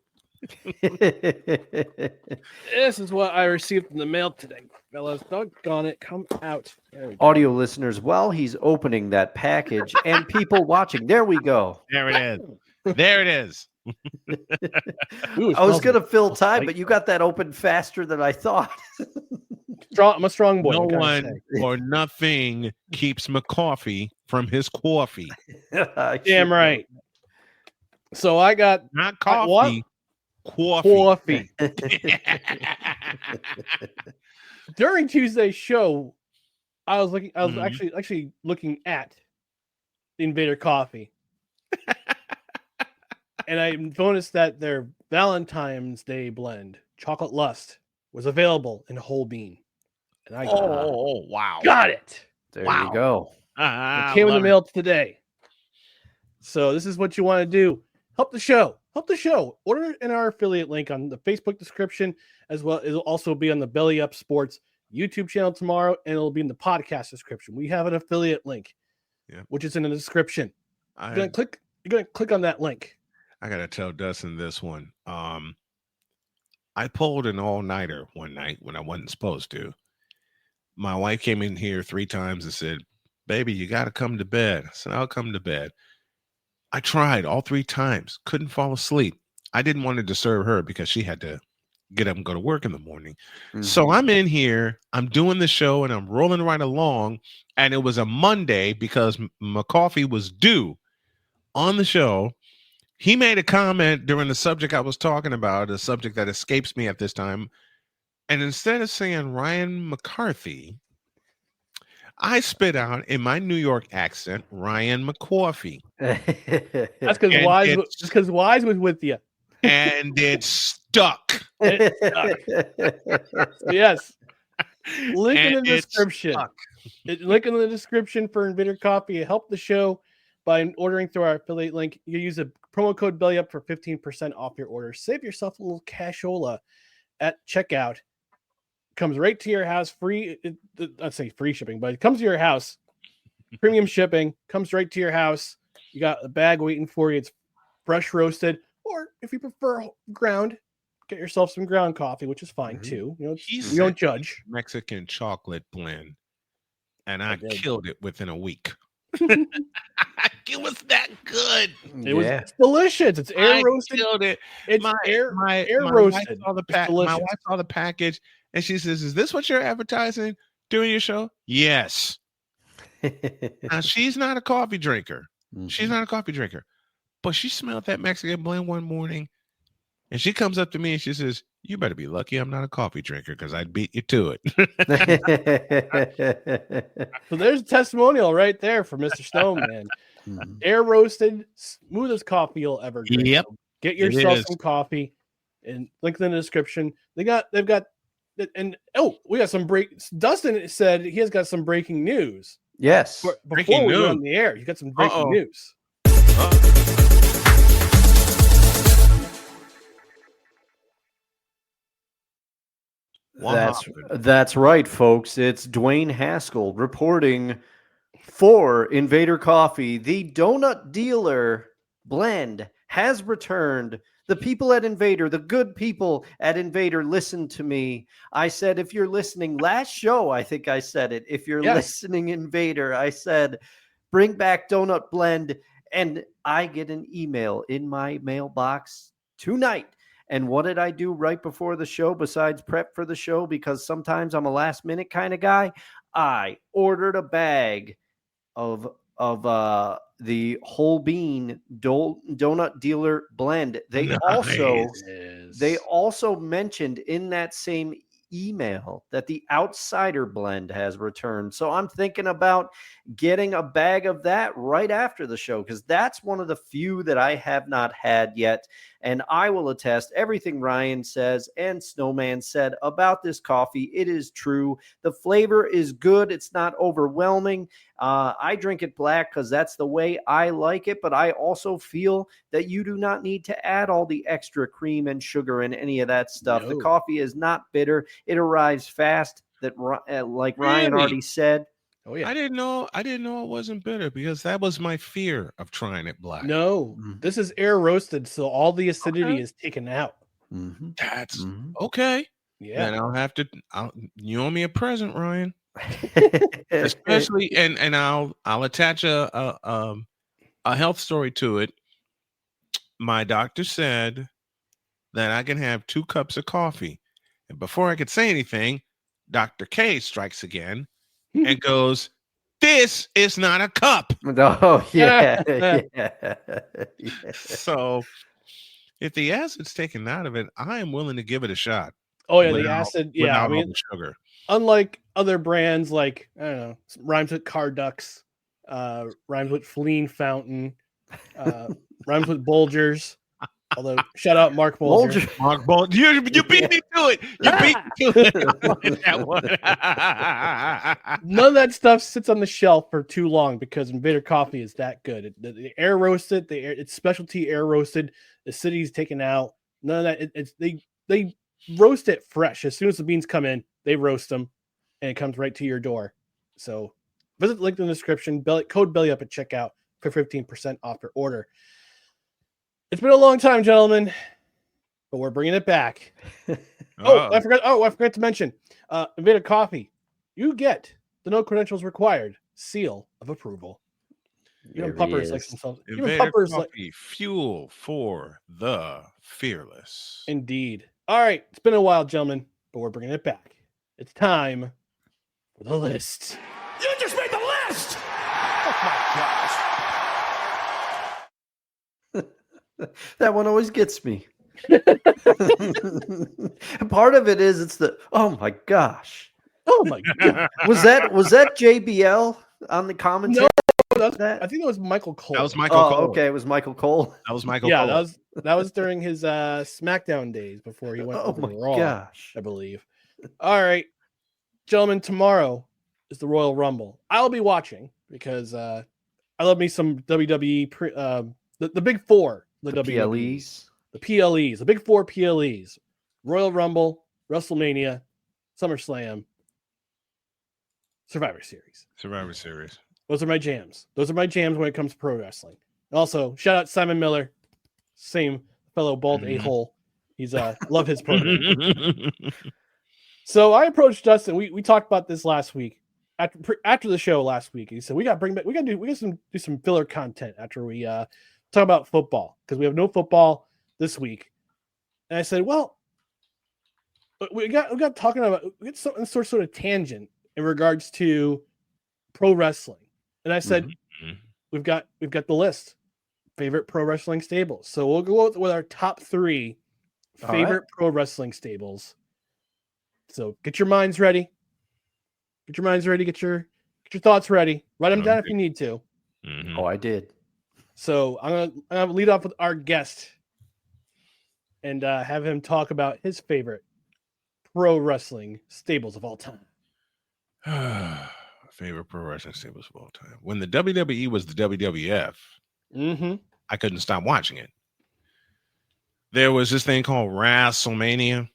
This is what I received in the mail today, fellas. Doggone it. Come out. Audio listeners, while he's opening that package and people watching, there we go. There it is. There it is. Ooh, I was going to fill time, but you got that open faster than I thought. I'm a strong boy. No one or nothing keeps McCoffee from his coffee. Damn right. So I got not coffee, coffee. During Tuesday's show, I was actually looking at Invader Coffee. And I noticed that their Valentine's Day blend, Chocolate Lust, was available in whole bean. And I wow. Got it. There you go. It came in the mail today. So this is what you want to do. Help the show. Help the show. Order in our affiliate link on the Facebook description, as well. It'll also be on the Belly Up Sports YouTube channel tomorrow, and it'll be in the podcast description. We have an affiliate link, which is in the description. You're gonna click on that link. I gotta tell Dustin this one. I pulled an all-nighter one night when I wasn't supposed to. My wife came in here 3 times and said, "Baby, you got to come to bed." I said, "I'll come to bed." I tried all 3 times, couldn't fall asleep. I didn't want to disturb her because she had to get up and go to work in the morning. Mm-hmm. So I'm in here, I'm doing the show, and I'm rolling right along. And it was a Monday because McCoffee was due on the show. He made a comment during the subject I was talking about, a subject that escapes me at this time. And instead of saying Ryan McCarthy, I spit out in my New York accent, Ryan McCoffee. That's because Wise was with you. And it stuck. Yes. Link in the description. Link in the description for Invader Coffee. Help the show by ordering through our affiliate link. You use a promo code BELLYUP for 15% off your order. Save yourself a little cashola at checkout. comes right to your house, free. I'd say free shipping, but it comes to your house, premium shipping, comes right to your house. You got a bag waiting for you. It's fresh roasted, or if you prefer ground, get yourself some ground coffee, which is fine too. You know, we don't judge. Mexican chocolate blend, and I killed it within a week. It was that good. It was delicious. It's air roasted. Killed it. It's air roasted. My wife saw the package, and she says, "Is this what you're advertising during your show?" Yes. Now she's not a coffee drinker. She's not a coffee drinker, but she smelled that Mexican blend one morning, and she comes up to me and she says, "You better be lucky I'm not a coffee drinker because I'd beat you to it." So there's a testimonial right there for Mr. Snowman. Air roasted, smoothest coffee you'll ever drink. Yep. So get yourself some coffee, and link in the description. They've got, and we got some Dustin said he has got some breaking news. Yes. Before we went on the air, you got some breaking news. That's right, folks. It's Dwayne Haskell reporting for Invader Coffee. The donut dealer blend has returned. The people at Invader, the good people at Invader, listen to me. I said, if you're listening, last show, I think I said it. If you're listening, Invader, I said, bring back donut blend. And I get an email in my mailbox tonight. And what did I do right before the show besides prep for the show? Because sometimes I'm a last minute kind of guy. I ordered a bag of the whole bean donut dealer blend. They also mentioned in that same email that the outsider blend has returned. So I'm thinking about getting a bag of that right after the show, because that's one of the few that I have not had yet. And I will attest everything Ryan says and Snowman said about this coffee. It is true. The flavor is good. It's not overwhelming. I drink it black because that's the way I like it. But I also feel that you do not need to add all the extra cream and sugar and any of that stuff. No. The coffee is not bitter. It arrives fast. That like Ryan already said. Oh yeah, I didn't know it wasn't bitter, because that was my fear of trying it black. No, this is air roasted, so all the acidity is taken out. That's okay. Yeah, then you owe me a present, Ryan. Especially, and I'll attach a health story to it. My doctor said that I can have 2 cups of coffee, and before I could say anything, Dr. K strikes again and goes, "This is not a cup." Oh, yeah. So if the acid's taken out of it, I am willing to give it a shot. Oh, yeah, the acid. Yeah, I mean, sugar. Unlike other brands like, I don't know, rhymes with Carducks, rhymes with Fleen Fountain, rhymes with Bolgers. Although, shout out Mark Bolger. Mark Bolger. You beat me to it. You beat me to it. I wanted that one. None of that stuff sits on the shelf for too long because Invader Coffee is that good. The air roasted, it's specialty air roasted. The city's taken out. None of that. They roast it fresh. As soon as the beans come in, they roast them, and it comes right to your door. So visit the link in the description. Code BELLYUP at checkout for 15% off your order. It's been a long time, gentlemen, but we're bringing it back. I forgot to mention, Invader Coffee, you get the no credentials required seal of approval. Even puppers like themselves. Invader Coffee, fuel for the fearless. Indeed. All right, it's been a while, gentlemen, but we're bringing it back. It's time for the list. You just made the list! Oh my gosh. That one always gets me. Part of it is oh my gosh. Oh my god. Was that JBL on the commentary? No, I think that was Michael Cole. That was Michael Cole. Okay, it was Michael Cole. That was Michael Cole. Yeah, that was during his SmackDown days before he went over to Raw, gosh. I believe. All right, gentlemen, tomorrow is the Royal Rumble. I'll be watching because I love me some WWE the big four. The PLEs. The PLEs, the big 4 PLEs, Royal Rumble, WrestleMania, SummerSlam, Survivor Series. Survivor Series. Those are my jams. Those are my jams when it comes to pro wrestling. Also, shout out Simon Miller, same fellow bald a-hole. He's love his program. So I approached Dustin. We talked about this last week after the show last week. He said we got to do some filler content after we talk about football because we have no football this week. And I said, well, we got talking about some sort of tangent in regards to pro wrestling. And I said, we've got the list, favorite pro wrestling stables. So we'll go with our top 3 favorite pro wrestling stables. So get your minds ready. Get your thoughts ready. Write them down if you need to. Oh, I did. So I'm gonna lead off with our guest and have him talk about his favorite pro wrestling stables of all time. Favorite pro wrestling stables of all time. When the WWE was the WWF, I couldn't stop watching it. There was this thing called WrestleMania.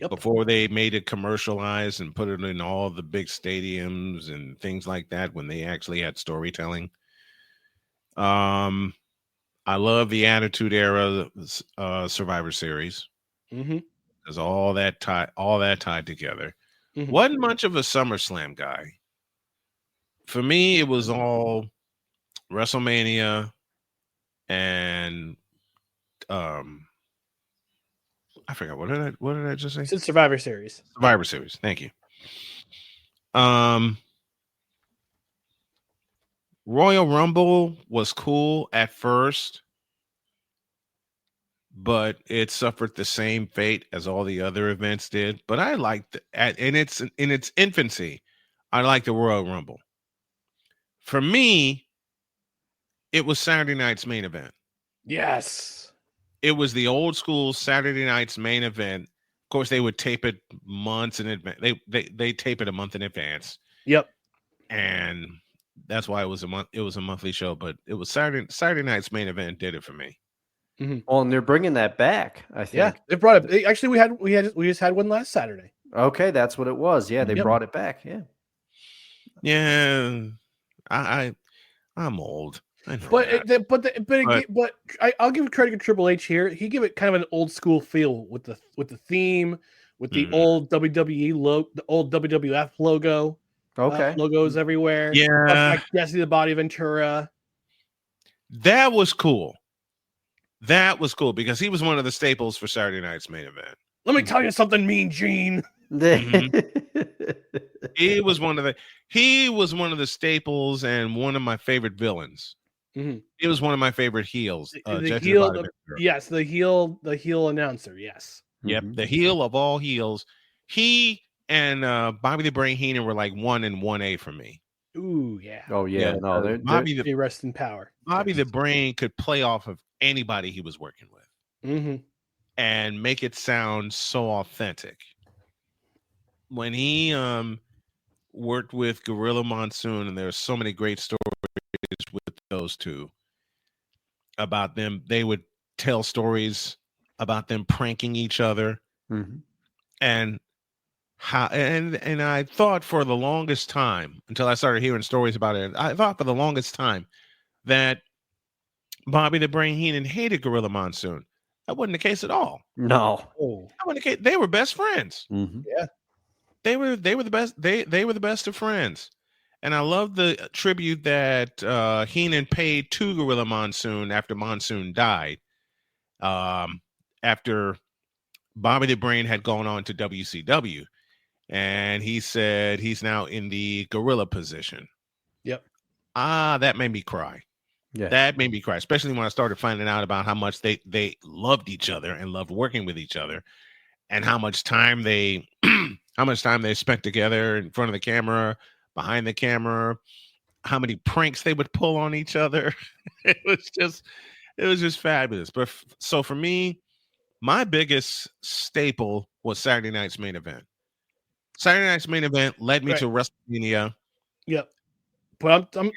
Yep. Before they made it commercialized and put it in all the big stadiums and things like that, when they actually had storytelling. I love the Attitude Era Survivor Series. Because all that tied together. Wasn't much of a SummerSlam guy. For me, it was all WrestleMania and I forgot what did I just say? It's Survivor Series. Survivor Series. Thank you. Royal Rumble was cool at first, but it suffered the same fate as all the other events did. But I liked in its infancy, I liked the Royal Rumble. For me, it was Saturday night's main event. Yes. It was the old school Saturday night's main event. Of course, they would tape it months in advance. They tape it a month in advance. Yep. And that's why it was a month. It was a monthly show, but it was Saturday night's main event did it for me. Well, and they're bringing that back. I think. Yeah, they brought it. Actually, we just had one last Saturday. Okay, that's what it was. Yeah, they brought it back. Yeah. Yeah, I'm old. I'll give credit to Triple H here. He gave it kind of an old school feel with the theme, with the old WWE logo, the old WWF logo. Okay, logos everywhere. Yeah, like Jesse the Body Ventura. That was cool. That was cool because he was one of the staples for Saturday night's main event. Let me tell you something, Mean Gene. He was one of the staples and one of my favorite villains. He was one of my favorite heels. The heel announcer. Yes. Yep. The heel of all heels. He and Bobby the Brain Heenan were like 1 and 1A for me. Ooh, yeah. Oh yeah. No, Bobby rest in power. Bobby the Brain could play off of anybody he was working with, and make it sound so authentic. When he worked with Gorilla Monsoon, and there's so many great stories with those two about them. They would tell stories about them pranking each other, and how. And I thought for the longest time, until I started hearing stories about it, I thought for the longest time that Bobby the Brain Heenan hated Gorilla Monsoon. That wasn't the case at all. No, that wasn't the case. They were best friends. Yeah. They were the best. They were the best of friends, and I love the tribute that Heenan paid to Gorilla Monsoon after Monsoon died. After Bobby the Brain had gone on to WCW, and he said he's now in the gorilla position. Yep. That made me cry. Yeah, that made me cry, especially when I started finding out about how much they loved each other and loved working with each other, and how much time they spent together in front of the camera, behind the camera, how many pranks they would pull on each other. It was just fabulous. But so for me, my biggest staple was Saturday night's main event. Saturday night's main event led me to WrestleMania. Yep. But I'm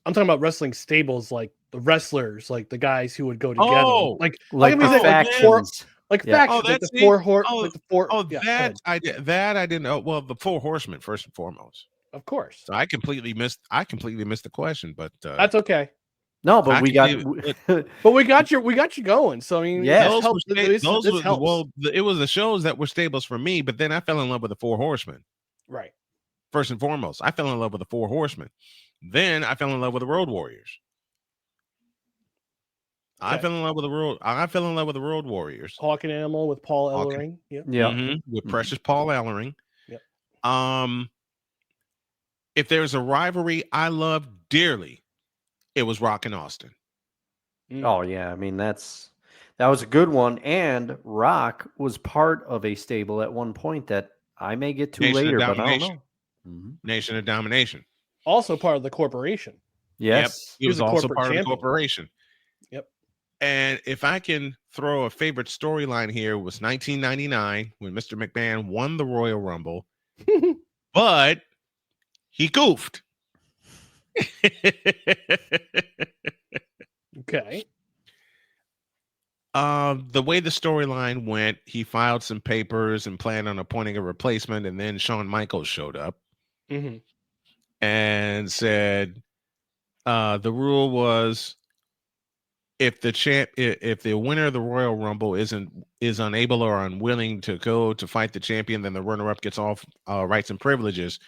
talking about wrestling stables, like the wrestlers, like the guys who would go together. like the factions. Like Yeah. factions, like the four horse, like the four. Oh, yeah, go that ahead. I didn't know. Well, the Four Horsemen first and foremost. Of course. So I completely missed the question, but That's okay. No, but I we can got. see But we got you going. So I mean, Yeah. this helps. This helps. well, it was the shows that were staples for me, but then I fell in love with the Four Horsemen. Right. First and foremost, I fell in love with the Four Horsemen. Then I fell in love with the Road Warriors. I fell in love with the Road Warriors. Hawk and Animal with Paul Ellering. Yep. Yeah. With precious Paul Ellering. Yep. If there's a rivalry I love dearly, it was Rock and Austin. Oh yeah, I mean that was a good one, and Rock was part of a stable at one point that I may get to later, but I don't know. Nation of Domination. Also part of the corporation. Yes, yep. He was also part of the corporation. Yep. And if I can throw a favorite storyline here, it was 1999 when Mr. McMahon won the Royal Rumble, but he goofed. Okay. The way the storyline went, he filed some papers and planned on appointing a replacement, and then Shawn Michaels showed up and said the rule was if the winner of the Royal Rumble is unable or unwilling to go to fight the champion, then the runner-up gets all rights and privileges,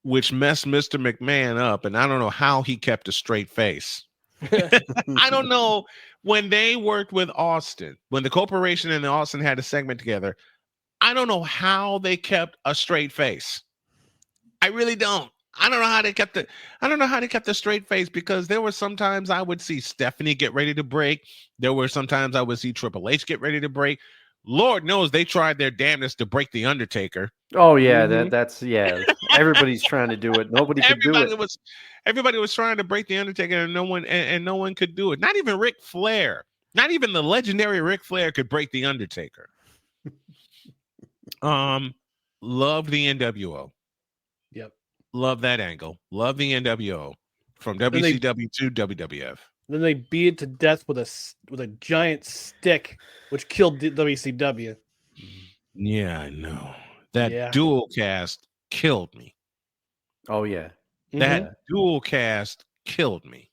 which messed Mr. McMahon up, and I don't know how he kept a straight face. I don't know when they worked with Austin, when the corporation and the Austin had a segment together. I don't know how they kept a straight face. I really don't. I don't know how they kept it. I don't know how they kept a straight face, because there were sometimes I would see Stephanie get ready to break. There were sometimes I would see Triple H get ready to break. Lord knows they tried their damnedest to break the Undertaker. Oh yeah, that's everybody's trying to do it. Nobody could do it. Everybody was trying to break the Undertaker, and no one could do it. Not even Ric Flair. Not even the legendary Ric Flair could break the Undertaker. Love the NWO. Yep. Love that angle. Love the NWO from WCW to WWF. Then they beat it to death with a giant stick, which killed WCW. Yeah, I know. That dual cast killed me. Oh yeah. That dual cast killed me.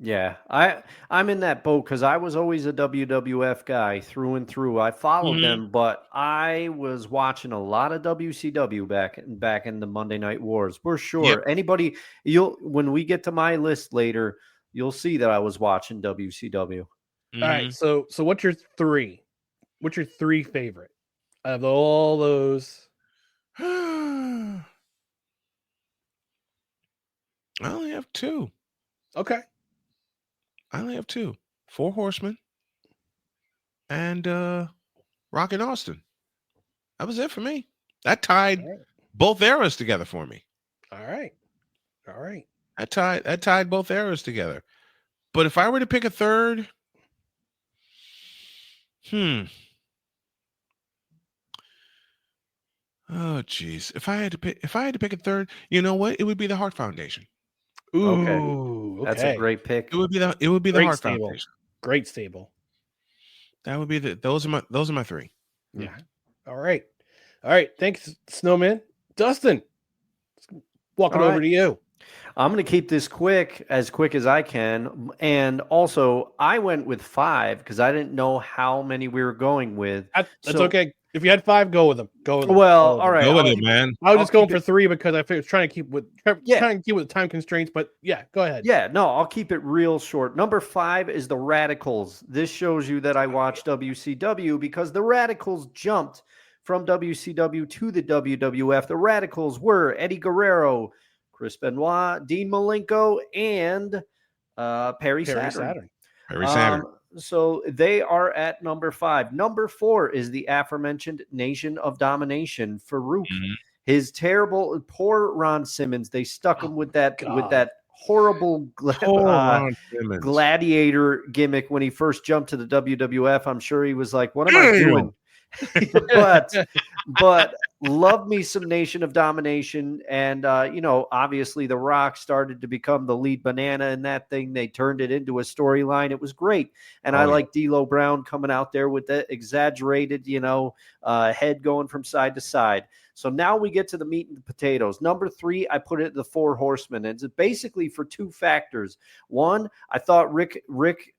Yeah, I'm in that boat because I was always a WWF guy through and through. I followed them, but I was watching a lot of WCW back in the Monday Night Wars. For sure. Yep. When we get to my list later, you'll see that I was watching WCW. All right, so what's your three? What's your three favorite out of all those? I only have two. Okay. I only have two. Four Horsemen and Rock and Austin. That was it for me. That tied both eras together for me. All right. That tied both eras together. But if I were to pick a third, oh geez. If I had to pick a third, you know what? It would be the Hart Foundation. Ooh, that's a great pick. It would be the Hart Foundation. Great stable. That would be those are my three. Yeah. All right. Thanks, Snowman. Dustin, walking over to you. I'm going to keep this as quick as I can. And also, I went with 5 because I didn't know how many we were going with. That's okay. If you had 5, go with them. Well, all right. Go with it, man. I was just going for 3 because I was trying to keep with the time constraints. But yeah, go ahead. Yeah, no, I'll keep it real short. Number 5 is the Radicals. This shows you that I watched WCW because the Radicals jumped from WCW to the WWF. The Radicals were Eddie Guerrero, Chris Benoit, Dean Malenko, and Perry Saturn. Perry Saturn. So they are at number 5. Number 4 is the aforementioned Nation of Domination. Farouk, his terrible, poor Ron Simmons. They stuck him with that horrible gladiator gimmick when he first jumped to the WWF. I'm sure he was like, "What am I doing?" but love me some Nation of Domination. And, obviously The Rock started to become the lead banana in that thing. They turned it into a storyline. It was great. And I like D'Lo Brown coming out there with the exaggerated, head going from side to side. So now we get to the meat and the potatoes. Number 3, I put it the Four Horsemen. And it's basically for 2 factors. One, I thought Rick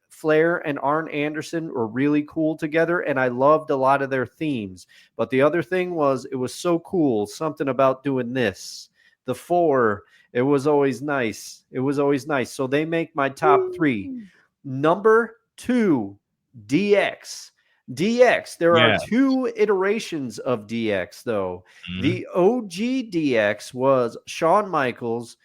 Flair and Arn Anderson were really cool together, and I loved a lot of their themes. But the other thing was, it was so cool, something about doing this. The 4, it was always nice. It was always nice. So they make my top 3. Number 2, DX. There are 2 iterations of DX, though. The OG DX was Shawn Michaels,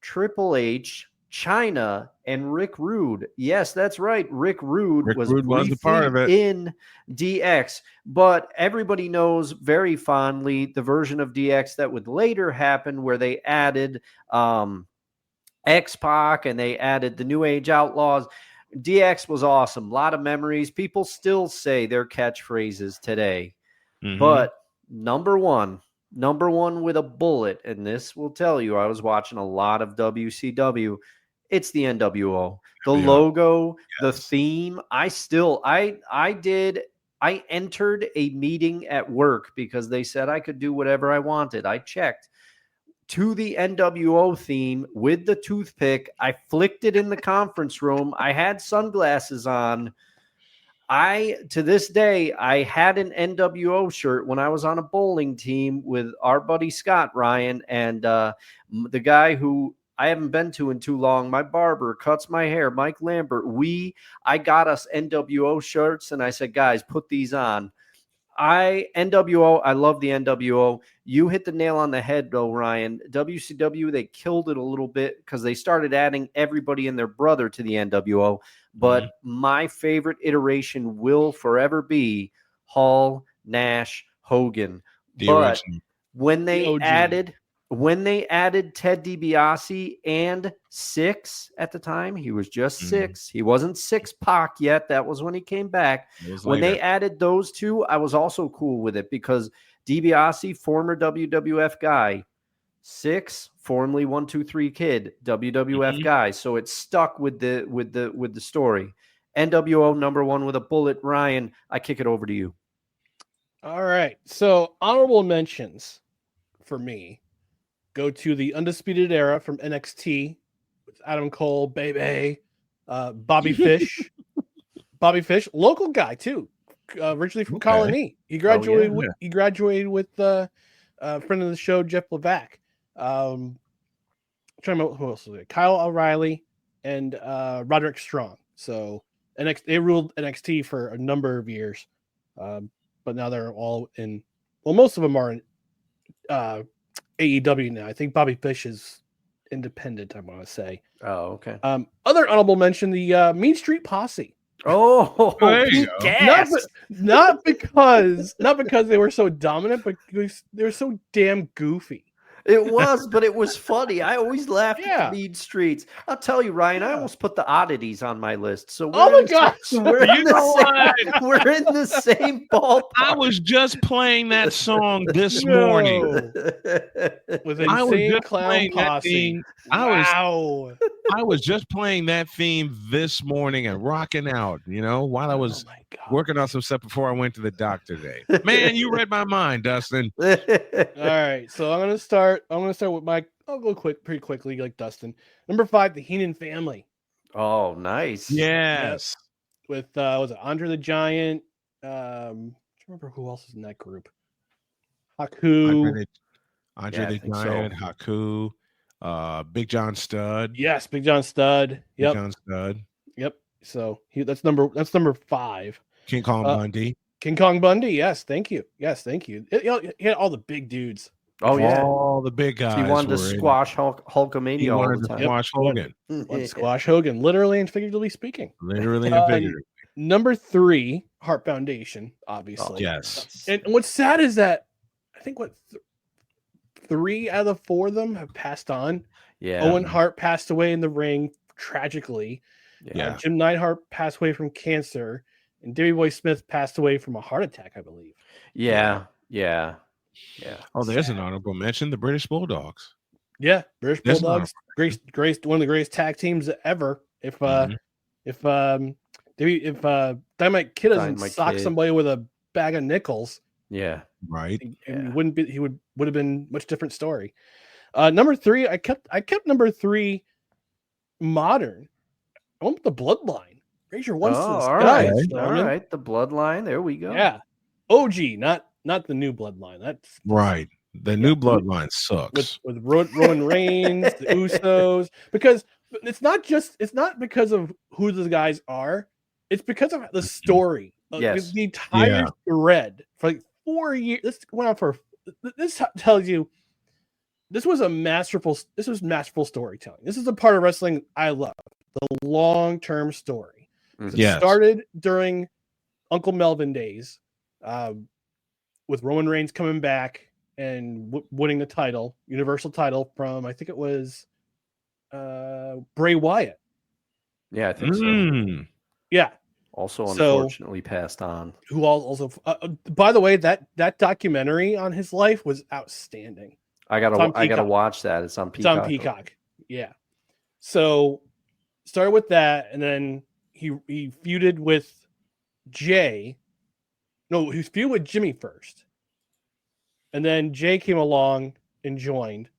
Triple H, China, and Rick Rude. Yes, that's right. Rick Rude was a part of it in DX, but everybody knows very fondly the version of DX that would later happen, where they added X-Pac and they added the New Age Outlaws. DX was awesome. A lot of memories. People still say their catchphrases today. But number one with a bullet, and this will tell you, I was watching a lot of WCW. It's the NWO. The logo, the theme. I entered a meeting at work because they said I could do whatever I wanted. I checked to the NWO theme with the toothpick. I flicked it in the conference room. I had sunglasses on. To this day, I had an NWO shirt when I was on a bowling team with our buddy Scott Ryan and the guy who I haven't been to in too long. My barber cuts my hair, Mike Lambert. I got us NWO shirts, and I said, guys, put these on. NWO, I love the NWO. You hit the nail on the head, though, Ryan. WCW, they killed it a little bit because they started adding everybody and their brother to the NWO. But my favorite iteration will forever be Hall, Nash, Hogan. But when they added Ted DiBiase and Six at the time, he was just Six. He wasn't Six-Pac yet. That was when he came back. When they added those 2, I was also cool with it because DiBiase, former WWF guy, Six, formerly 1-2-3 Kid, WWF guy. So it stuck with the story. NWO number 1 with a bullet. Ryan, I kick it over to you. All right. So honorable mentions for me go to the Undisputed Era from NXT with Adam Cole, Bebe, Bobby Fish. Bobby Fish, local guy too, originally from Colony. He graduated. He graduated with a friend of the show, Jeff Levac. Trying to remember who else was it? Kyle O'Reilly and Roderick Strong. So they ruled NXT for a number of years, but now they're all in. Well, most of them are in AEW now. I think Bobby Fish is independent, I want to say. Oh, okay. Other honorable mention, the Mean Street Posse. Oh, not because they were so dominant, but because they were so damn goofy. It was, but it was funny. I always laughed at the Mean Streets. I'll tell you, Ryan, I almost put the oddities on my list. So oh my gosh, we're in the same ballpark. I was just playing that song this morning. With Insane Clown Posse. I was just playing that theme this morning and rocking out, while I was working on some stuff before I went to the doctor today. Man, you read my mind, Dustin. All right, so I'm gonna start with my. I'll go pretty quickly, like Dustin. Number 5, the Heenan family. Oh, nice. Yes. With was it Andre the Giant? I don't remember who else is in that group. Haku. Andre the Giant, so. Haku, Big John Studd. Yes, Big John Studd. Yep. Big John Studd. Yep. So that's number 5. King Kong Bundy. King Kong Bundy. Yes, thank you. Yes, thank you. He had all the big dudes. Oh yeah, all the big guys. He wanted to squash Hulkamania. He wanted to squash Hogan. Squash Hogan, literally and figuratively speaking. Literally and figuratively. Number 3, Hart Foundation, obviously. Oh, yes. And what's sad is that I think 3 out of the 4 of them have passed on. Yeah. Owen Hart passed away in the ring tragically. Yeah. Jim Neidhart passed away from cancer, And Davey Boy Smith passed away from a heart attack, I believe. Yeah. Oh, there's an honorable mention: the British Bulldogs. Yeah, British That's Bulldogs, great, one of the greatest tag teams ever. If Dynamite Kid doesn't sock somebody with a bag of nickels, right, he wouldn't be. He would have been much different story. Number 3, I kept number 3 modern. I went with the Bloodline. Raise your ones to the sky. All right, the Bloodline. There we go. Yeah, OG, not the new Bloodline. That's right. The new Bloodline sucks. With Roman Reigns, the Usos, because it's not because of who the guys are. It's because of the story. Yes. The entire thread for like 4 years. This went on for. This tells you this was masterful storytelling. This is a part of wrestling I love. The long-term story. It started during Uncle Melvin days, with Roman Reigns coming back and winning the title, Universal title from, I think it was Bray Wyatt. Yeah, I think so. Yeah. Also, unfortunately, passed on. Who also, by the way, that documentary on his life was outstanding. I gotta watch that. It's on Peacock. It's on Peacock. Yeah. So started with that, and then he feuded with Jay. No, he feuded with Jimmy first. And then Jay came along and joined.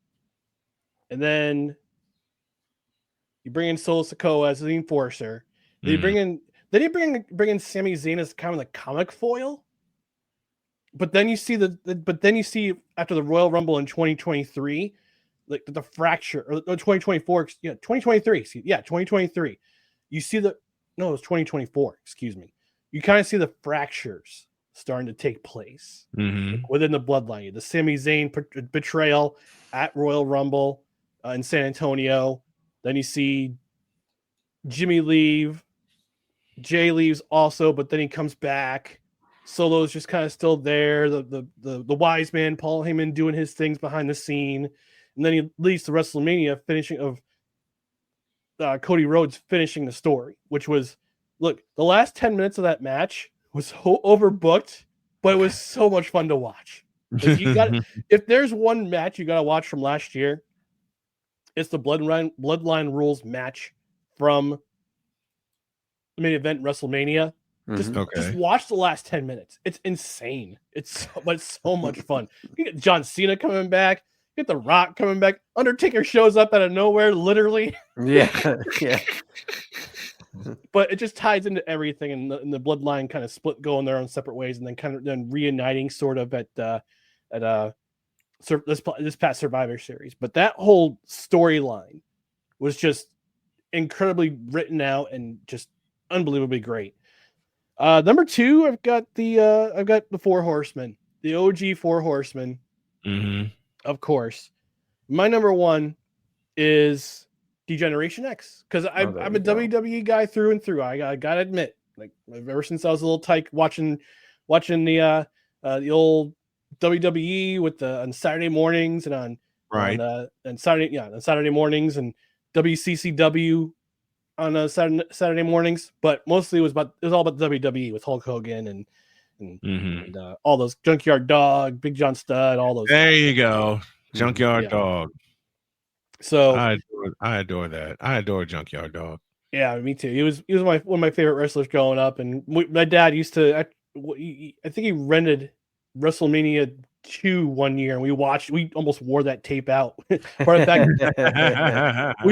And then you bring in Solo Sikoa as the enforcer. Then you bring in Sami Zayn as kind of the comic foil. But then you see after the Royal Rumble in 2023, like the fracture, or 2024, 2023. 2023. You see it was 2024, excuse me. You kind of see the fractures starting to take place within the bloodline. The Sami Zayn betrayal at Royal Rumble in San Antonio. Then you see Jimmy leave. Jay leaves also, but then he comes back. Solo's just kind of still there. The wise man, Paul Heyman, doing his things behind the scene. And then he leads to WrestleMania, finishing of Cody Rhodes finishing the story, which was, look, the last 10 minutes of that match was so overbooked, but it was so much fun to watch. Like, if there's one match you got to watch from last year, it's the Bloodline Rules match from the main event WrestleMania. Just watch the last 10 minutes. It's insane. It's so much fun. You get John Cena coming back. You get The Rock coming back. Undertaker shows up out of nowhere, literally. Yeah. But it just ties into everything, and the bloodline kind of split, going their own separate ways, and then kind of reuniting sort of at this past Survivor Series. But that whole storyline was just incredibly written out and just unbelievably great. Number 2, I've got the Four Horsemen, the OG Four Horsemen, of course. My number 1 is Degeneration X, because I'm a WWE guy through and through. I gotta admit, like, ever since I was a little tyke watching the old WWE on Saturday mornings and on Saturday mornings, and WCCW on Saturday mornings, but mostly it was all about WWE with Hulk Hogan and all those Junkyard Dog, Big John Studd, all those. There you go, Junkyard Dog. So I adore that. I adore Junkyard Dog. Yeah, me too. He was one of my favorite wrestlers growing up, and my dad used to. I think he rented WrestleMania 2 one year, and we almost wore that tape out. We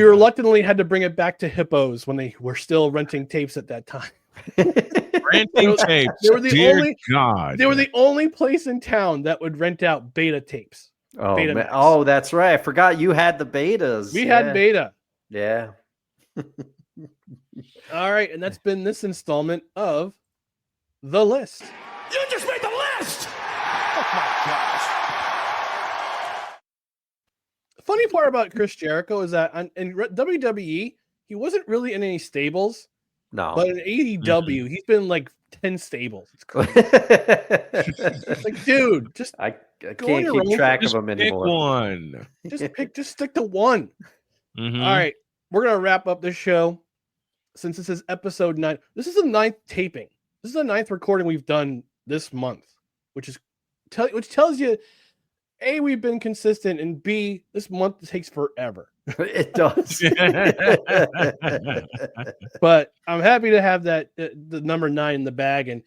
reluctantly had to bring it back to Hippos when they were still renting tapes at that time. Renting tapes. They were the God. only place in town that would rent out beta tapes. Oh, man. Oh, that's right. I forgot you had the betas. We had beta. Yeah. All right, and that's been this installment of The List. You just made the list! Oh my gosh. The funny part about Chris Jericho is that in WWE, he wasn't really in any stables. No. But in AEW, he's been like 10 stables. It's crazy. It's like, dude, just I can't keep track of them anymore. One. Just stick to one. All right, we're gonna wrap up this show since this is episode 9. This is the 9th taping This is the 9th recording we've done this month, which tells you, A, we've been consistent, and B, this month takes forever. It does. But I'm happy to have that the number 9 in the bag, and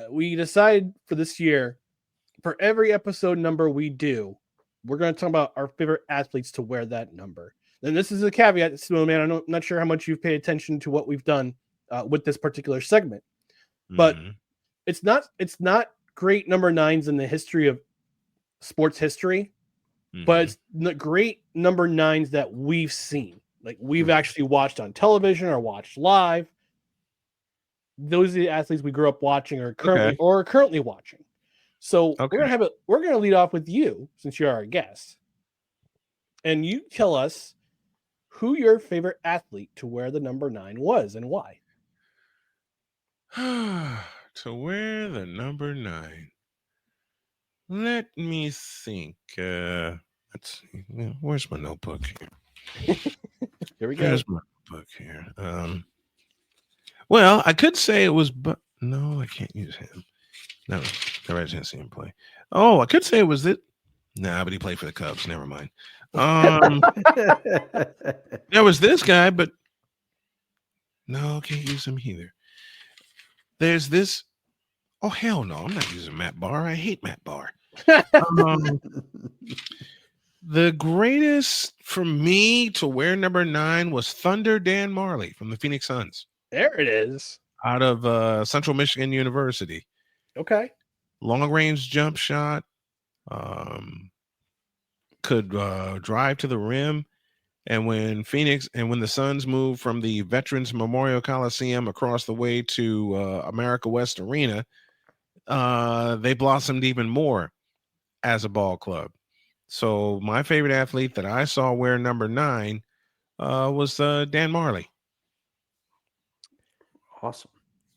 we decided for this year, for every episode number we do, we're going to talk about our favorite athletes to wear that number. And this is a caveat, Snowman. I'm not sure how much you've paid attention to what we've done with this particular segment, but it's not great number 9s in the history of sports history, but it's great number 9s that we've seen, like we've actually watched on television or watched live. Those are the athletes we grew up watching or currently watching. So we're gonna lead off with you, since you're our guest, and you tell us who your favorite athlete to wear the number 9 was and why. To wear the number 9. Let me think. Let's see. Where's my notebook here? Here we go. Where's my notebook here? Well, I could say it was, but no, I can't use him. No, I didn't see him play. Oh, I could say it was it. Nah, but he played for the Cubs. Never mind. There was this guy, but no, can't use him either. There's this. Oh, hell no. I'm not using Matt Barr. I hate Matt Barr. The greatest for me to wear number 9 was Thunder Dan Marley from the Phoenix Suns. There it is. Out of Central Michigan University. Okay. Long range jump shot. Could drive to the rim. And when the Suns moved from the Veterans Memorial Coliseum across the way to America West Arena, they blossomed even more as a ball club. So my favorite athlete that I saw wear number 9 was Dan Marley. Awesome.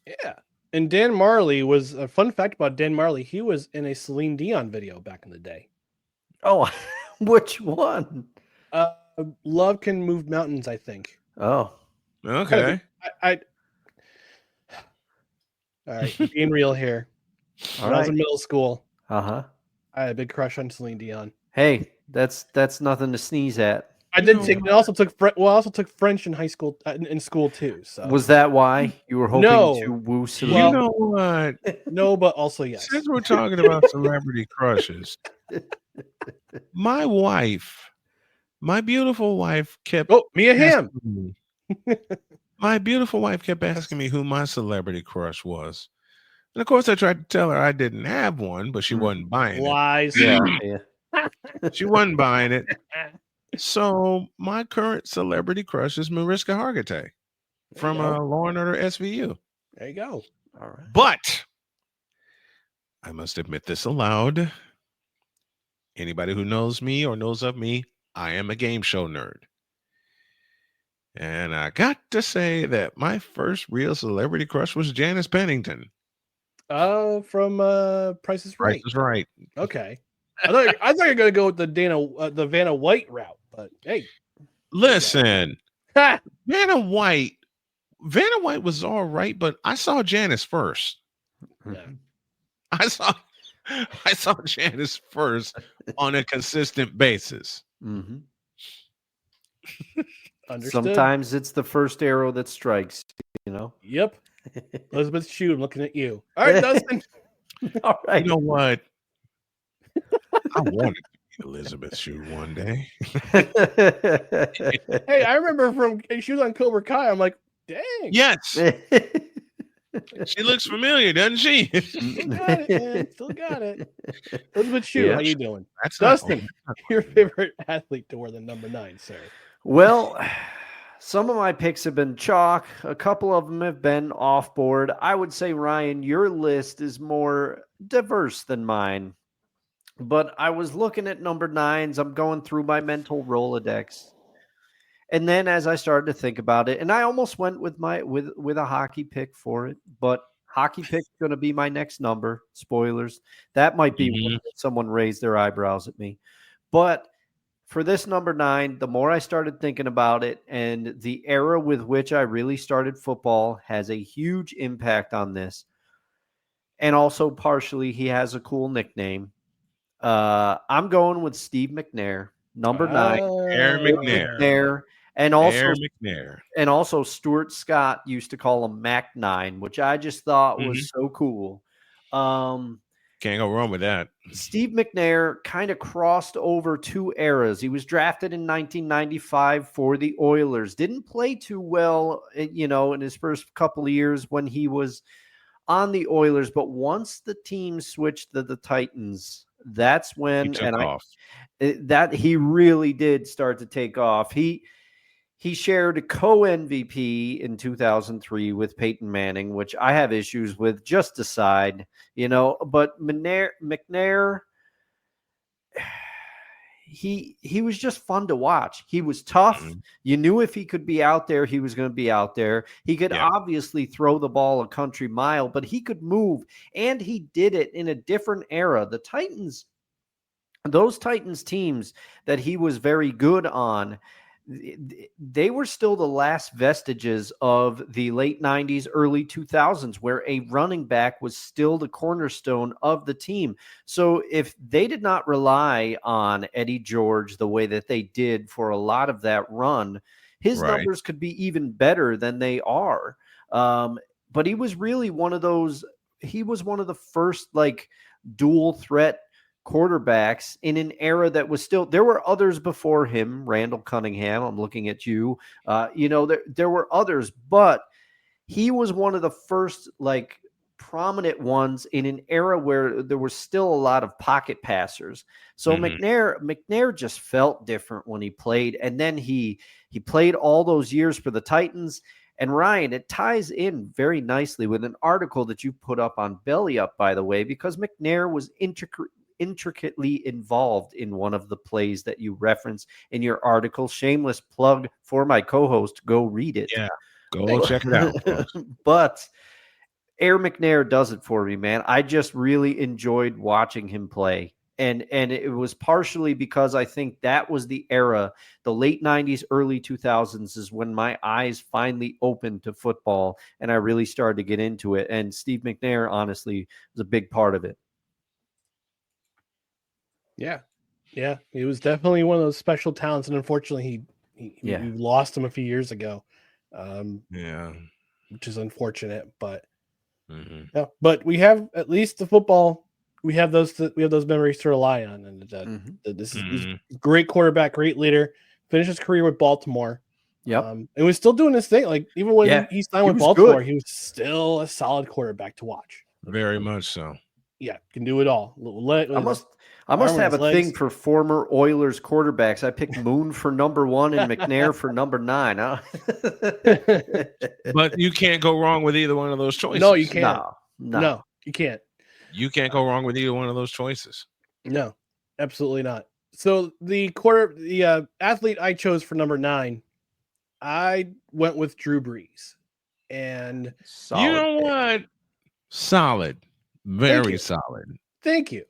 Yeah. And Dan Marley was a fun fact about Dan Marley. He was in a Celine Dion video back in the day. Oh, which one? Love Can Move Mountains, I think. Oh, okay. All right, being real here. When I was in middle school, I had a big crush on Celine Dion. Hey, that's nothing to sneeze at. I also took French in high school, in school too. So was that why you were hoping to woo Celine? You know what? No, but also yes. Since we're talking about celebrity crushes, my beautiful wife kept Mia Hamm. My beautiful wife kept asking me who my celebrity crush was. And of course I tried to tell her I didn't have one, but she wasn't buying Lies. it. Yeah. She wasn't buying it. So my current celebrity crush is Mariska Hargitay from Law and Order SVU. There you go. All right. But I must admit this aloud. Anybody who knows me or knows of me, I am a game show nerd. And I got to say that my first real celebrity crush was Janice Pennington. Oh, from Price is Right. Price is Right. Okay. I thought you were going to go with the Vanna White route, but hey. Listen, Vanna White was all right, but I saw Janice first. Yeah. I saw Janice first on a consistent basis. Mm-hmm. Understood. Sometimes it's the first arrow that strikes, you know? Yep. Elizabeth Shue, I'm looking at you. All right, Dustin. All right. You know what? I wanted to be Elizabeth Shue one day. Hey, I remember she was on Cobra Kai. I'm like, dang. Yes. She looks familiar, doesn't she? Still got it, man. Still got it. Elizabeth Shue, how you doing? That's Dustin, your favorite athlete to wear the number 9, sir? Well, some of my picks have been chalk. A couple of them have been off board. I would say, Ryan, your list is more diverse than mine. But I was looking at number 9s. I'm going through my mental Rolodex. And then as I started to think about it, and I almost went with a hockey pick for it, but hockey pick is going to be my next number. Spoilers. That might be when someone raised their eyebrows at me. But for this number 9, the more I started thinking about it, and the era with which I really started football has a huge impact on this. and also partially he has a cool nickname. I'm going with Steve McNair, number 9. Air McNair. McNair, and Air McNair. also Stuart Scott used to call him Mac 9, which I just thought was so cool. Can't go wrong with that. Steve McNair kind of crossed over 2 eras. He was drafted in 1995 for the Oilers. Didn't play too well, in his first couple of years when he was on the Oilers. But once the team switched to the Titans, that's when he really did start to take off. He shared a co-MVP in 2003 with Peyton Manning, which I have issues with, just aside, but McNair, he was just fun to watch. He was tough. You knew if he could be out there, he was going to be out there. He could obviously throw the ball a country mile, but he could move, and he did it in a different era. The Titans, those Titans teams that he was very good on, they were still the last vestiges of the late 90s, early 2000s, where a running back was still the cornerstone of the team. So if they did not rely on Eddie George the way that they did for a lot of that run, his numbers could be even better than they are. But he was really one of the first dual threat quarterbacks in an era that was still, there were others before him. Randall Cunningham, I'm looking at you. There were others, but he was one of the first prominent ones in an era where there was still a lot of pocket passers. So McNair just felt different when he played, and then he played all those years for the Titans. And Ryan, it ties in very nicely with an article that you put up on Belly Up, by the way, because McNair was intricately involved in one of the plays that you reference in your article. Shameless plug for my co-host. Go read it. Yeah, go check it out. But Air McNair does it for me, man. I just really enjoyed watching him play. And it was partially because I think that was the era, the late 90s, early 2000s is when my eyes finally opened to football and I really started to get into it. And Steve McNair, honestly, was a big part of it. Yeah, he was definitely one of those special talents, and unfortunately, we lost him a few years ago. Which is unfortunate, but but we have at least the football. We have those memories to rely on, and this is great quarterback, great leader. Finished his career with Baltimore. And was still doing his thing. Even when he signed with Baltimore, he was still a solid quarterback to watch. Very much so. Yeah, can do it all. I must have a thing for former Oilers quarterbacks. I picked Moon for number 1 and McNair for number 9. Huh? But you can't go wrong with either one of those choices. No, you can't. No, you can't. You can't go wrong with either one of those choices. No, absolutely not. So the athlete I chose for number 9, I went with Drew Brees. And you know what? Solid. Very solid. Thank you.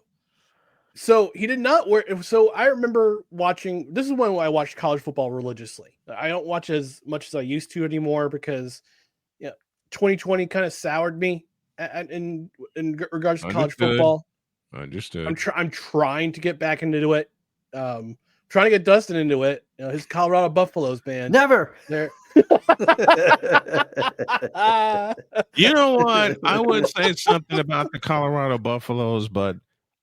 So he did not work. So I remember watching. This is when I watched college football religiously. I don't watch as much as I used to anymore because 2020 kind of soured me in regards to college football. Understood. I'm trying to get back into it. Trying to get Dustin into it. His Colorado Buffaloes, man. Never. You know what? I would say something about the Colorado Buffaloes, but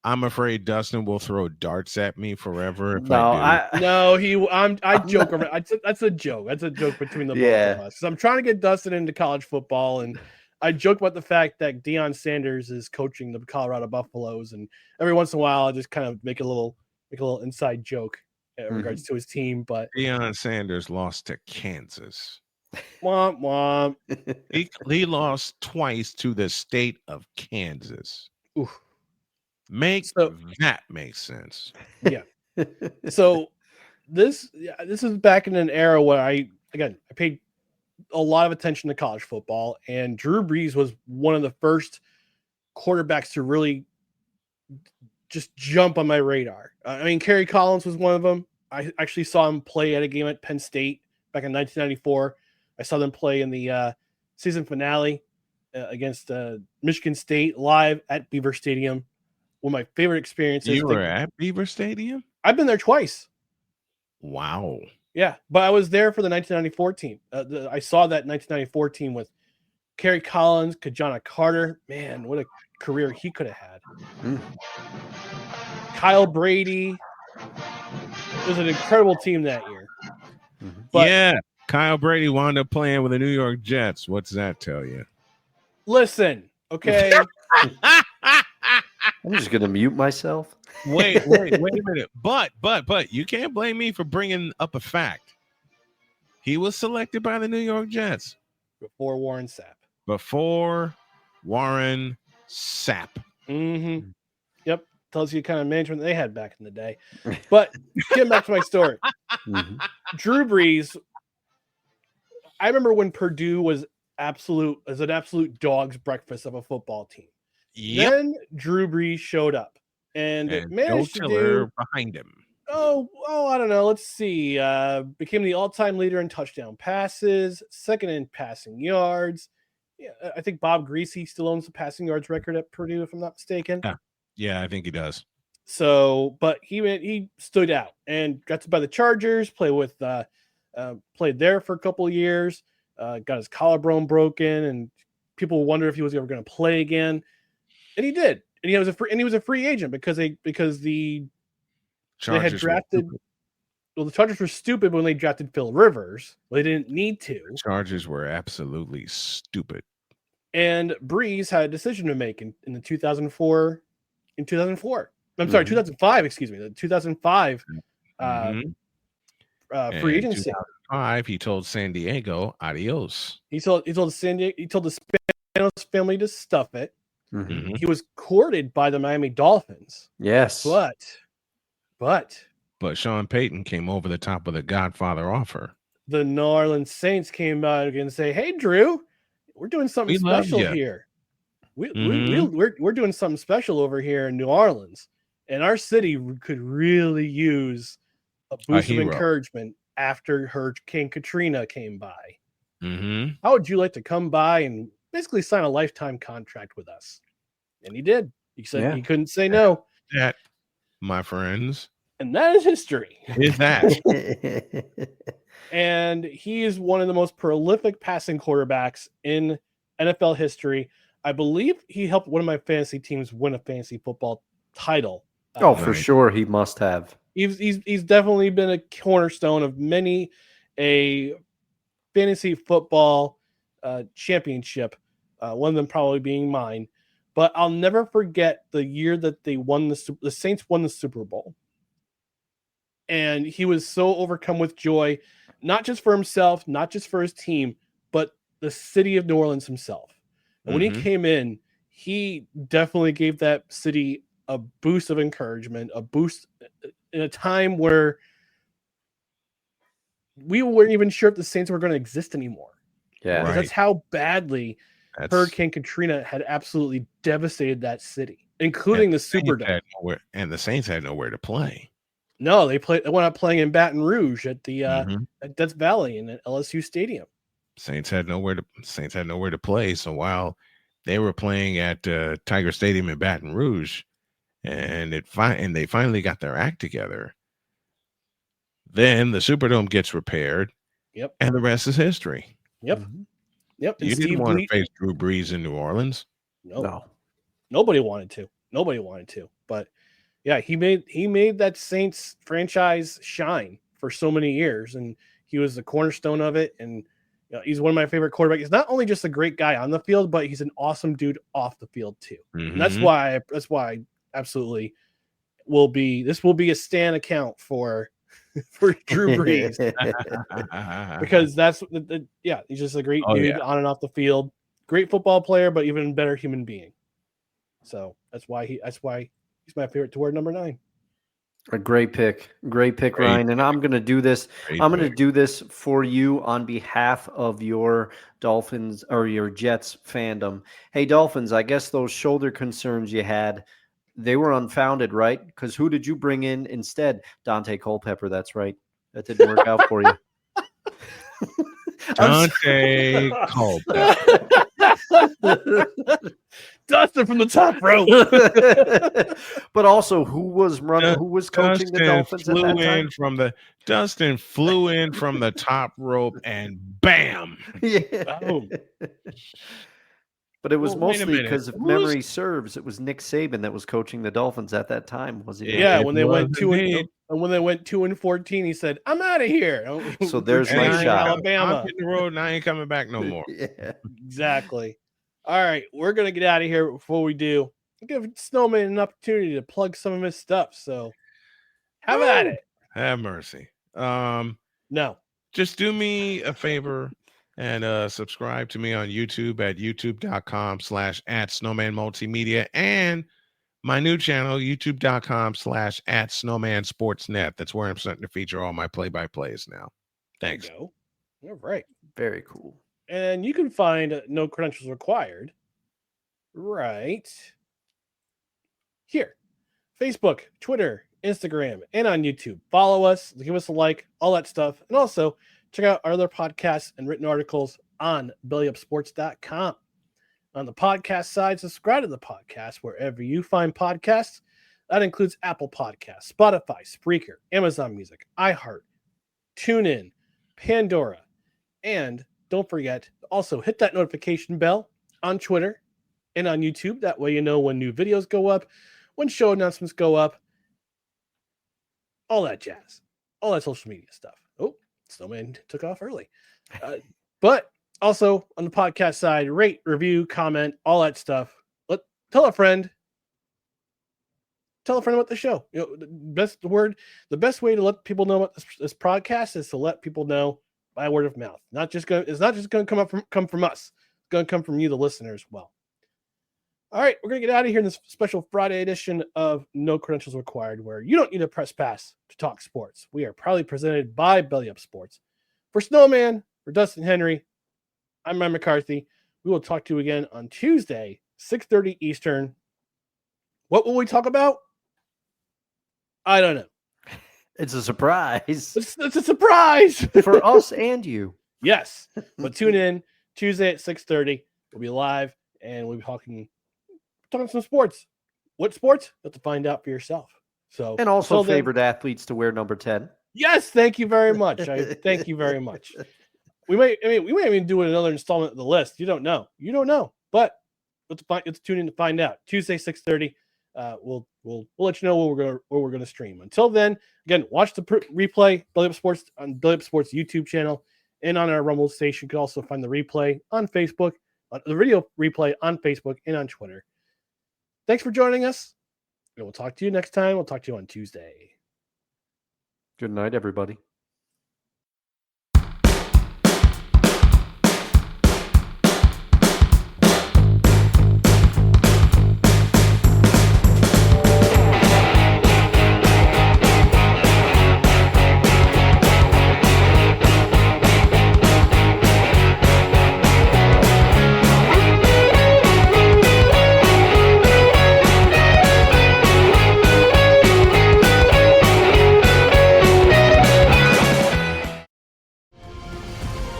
I'm afraid Dustin will throw darts at me forever if I do. I joke around. That's a joke. That's a joke between the both of us. So I'm trying to get Dustin into college football, and I joke about the fact that Deion Sanders is coaching the Colorado Buffaloes, and every once in a while I just kind of make a little inside joke in regards to his team. But Deion Sanders lost to Kansas. Womp womp. He lost twice to the state of Kansas. Oof. That makes sense. Yeah. So this is back in an era where I paid a lot of attention to college football, and Drew Brees was one of the first quarterbacks to really just jump on my radar. I mean, Kerry Collins was one of them. I actually saw him play at a game at Penn State back in 1994. I saw them play in the season finale against Michigan State live at Beaver Stadium. One of my favorite experiences. You were at Beaver Stadium? I've been there twice. Wow. Yeah, but I was there for the 1994 team. I saw that 1994 team with Kerry Collins, Kajana Carter. Man, what a career he could have had. Kyle Brady. It was an incredible team that year. But yeah, Kyle Brady wound up playing with the New York Jets. What's that tell you? Listen, okay. I'm just going to mute myself. Wait a minute. But you can't blame me for bringing up a fact. He was selected by the New York Jets. Before Warren Sapp. Mm-hmm. Yep. Tells you the kind of management they had back in the day. But getting back to my story. Drew Brees, I remember when Purdue was an absolute dog's breakfast of a football team. Yep. Then Drew Brees showed up and managed to do behind him. Oh, I don't know. Let's see. Became the all-time leader in touchdown passes, second in passing yards. Yeah, I think Bob Greasy still owns the passing yards record at Purdue, if I'm not mistaken. Yeah, I think he does. So, but he stood out and got to buy the Chargers. Played there for a couple of years. Got his collarbone broken, and people wondered if he was ever going to play again. And he did. And he was a free agent because the Chargers they had drafted. The Chargers were stupid when they drafted Phil Rivers. Well, they didn't need to. The Chargers were absolutely stupid. And Brees had a decision to make in 2004. I'm sorry, 2005. Excuse me, the 2005 free agency. 2005, he told San Diego, "Adios." He told the Spanos family to stuff it. Mm-hmm. He was courted by the Miami Dolphins. Yes, but Sean Payton came over the top with a Godfather offer. The New Orleans Saints came out and say, "Hey, Drew, we're doing something special here. We're doing something special over here in New Orleans, and our city could really use a boost of encouragement after Hurricane Katrina came by. Mm-hmm. How would you like to come by and basically sign a lifetime contract with us?" And he did. He said he couldn't say no. That, my friends, and that is history. Is that? And he is one of the most prolific passing quarterbacks in NFL history. I believe he helped one of my fantasy teams win a fantasy football title. For sure, he must have. He's definitely been a cornerstone of many a fantasy football championship. One of them probably being mine. But I'll never forget the year that they won the Saints won the Super Bowl. And he was so overcome with joy, not just for himself, not just for his team, but the city of New Orleans himself. And when he came in, he definitely gave that city a boost of encouragement, a boost in a time where we weren't even sure if the Saints were going to exist anymore. Yeah, right. That's how badly Hurricane Katrina had absolutely devastated that city, including the Superdome. And the Saints had nowhere to play. No, they went out playing in Baton Rouge at the at Death Valley and at LSU Stadium. Saints had nowhere to play. So while they were playing at Tiger Stadium in Baton Rouge, and they finally got their act together, then the Superdome gets repaired. Yep, and the rest is history. Yep, yep. You didn't want to face Drew Brees in New Orleans. No, nobody wanted to. But yeah, he made that Saints franchise shine for so many years, and he was the cornerstone of it. And you know, he's one of my favorite quarterbacks. He's not only just a great guy on the field, but he's an awesome dude off the field too. And that's why I absolutely will be a Stan account for Drew Brees because that's he's just a great dude on and off the field, great football player, but even better human being. So that's why he's my favorite to wear number 9. A great pick, Ryan. And I'm going to do this. I'm going to do this for you on behalf of your Dolphins or your Jets fandom. Hey, Dolphins, I guess those shoulder concerns you had, they were unfounded, right? Because who did you bring in instead? Dante Culpepper. That's right. That didn't work out for you. Dante Culpepper. Dustin from the top rope. But also, who was coaching the Dolphins at that time? Dustin flew in from the top rope and bam. Yeah. Boom. But it was Well, wait a mostly minute. because, if memory serves, it was Nick Saban that was coaching the Dolphins at that time, was he? Yeah, It when they went was 2 indeed. and when they went 2-14, he said, "I'm out of here." So there's We're my training in shot. Alabama. I'm hitting the road and I ain't coming back no more. Yeah. Exactly. All right, we're gonna get out of here. Before we do, give Snowman an opportunity to plug some of his stuff. So, have at it. Have mercy. No. Just do me a favor and subscribe to me on YouTube at youtube.com/@snowmanmultimedia and my new channel, youtube.com/@snowmansportsnet. That's where I'm starting to feature all my play-by-plays now. Thanks. There you go. All right. Very cool. And you can find No Credentials Required right here. Facebook, Twitter, Instagram, and on YouTube. Follow us, give us a like, all that stuff. And also check out our other podcasts and written articles on bellyupsports.com. On the podcast side, subscribe to the podcast wherever you find podcasts. That includes Apple Podcasts, Spotify, Spreaker, Amazon Music, iHeart, TuneIn, Pandora, and don't forget, also hit that notification bell on Twitter and on YouTube. That way you know when new videos go up, when show announcements go up, all that jazz, all that social media stuff. Oh, Snowman took off early. But also on the podcast side, rate, review, comment, all that stuff. Tell a friend. Tell a friend about the show. You know, the best way to let people know about this podcast is to let people know by word of mouth. It's not just going to come from us. It's going to come from you, the listener, as well. All right, we're going to get out of here in this special Friday edition of No Credentials Required, where you don't need a press pass to talk sports. We are proudly presented by Belly Up Sports. For Snowman, for Dustin Henry, I'm Ryan McCarthy. We will talk to you again on Tuesday, 6:30 Eastern. What will we talk about? I don't know. It's a surprise. It's a surprise for us and you. Yes, but tune in Tuesday at 6:30. We'll be live and we'll be talking some sports. What sports? You have to find out for yourself. So, and also favorite athletes to wear number 10. Yes, thank you very much. Thank you very much. We might even do another installment of the list. You don't know, but let's tune in to find out. Tuesday 6:30. We'll let you know what we're gonna stream. Until then, again, watch the replay Belly Up Sports on Belly Up Sports YouTube channel and on our Rumble station. You can also find the replay on Facebook, the video replay on Facebook and on Twitter. Thanks for joining us, and we'll talk to you next time. We'll talk to you on Tuesday. Good night, everybody.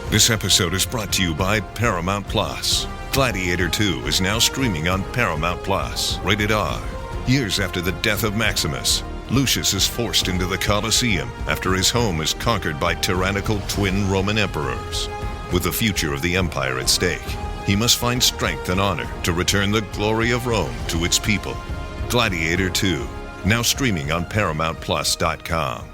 This episode is brought to you by Paramount Plus. Gladiator 2 is now streaming on Paramount Plus. Rated R. Years after the death of Maximus, Lucius is forced into the Colosseum after his home is conquered by tyrannical twin Roman emperors. With the future of the empire at stake, he must find strength and honor to return the glory of Rome to its people. Gladiator 2, now streaming on ParamountPlus.com.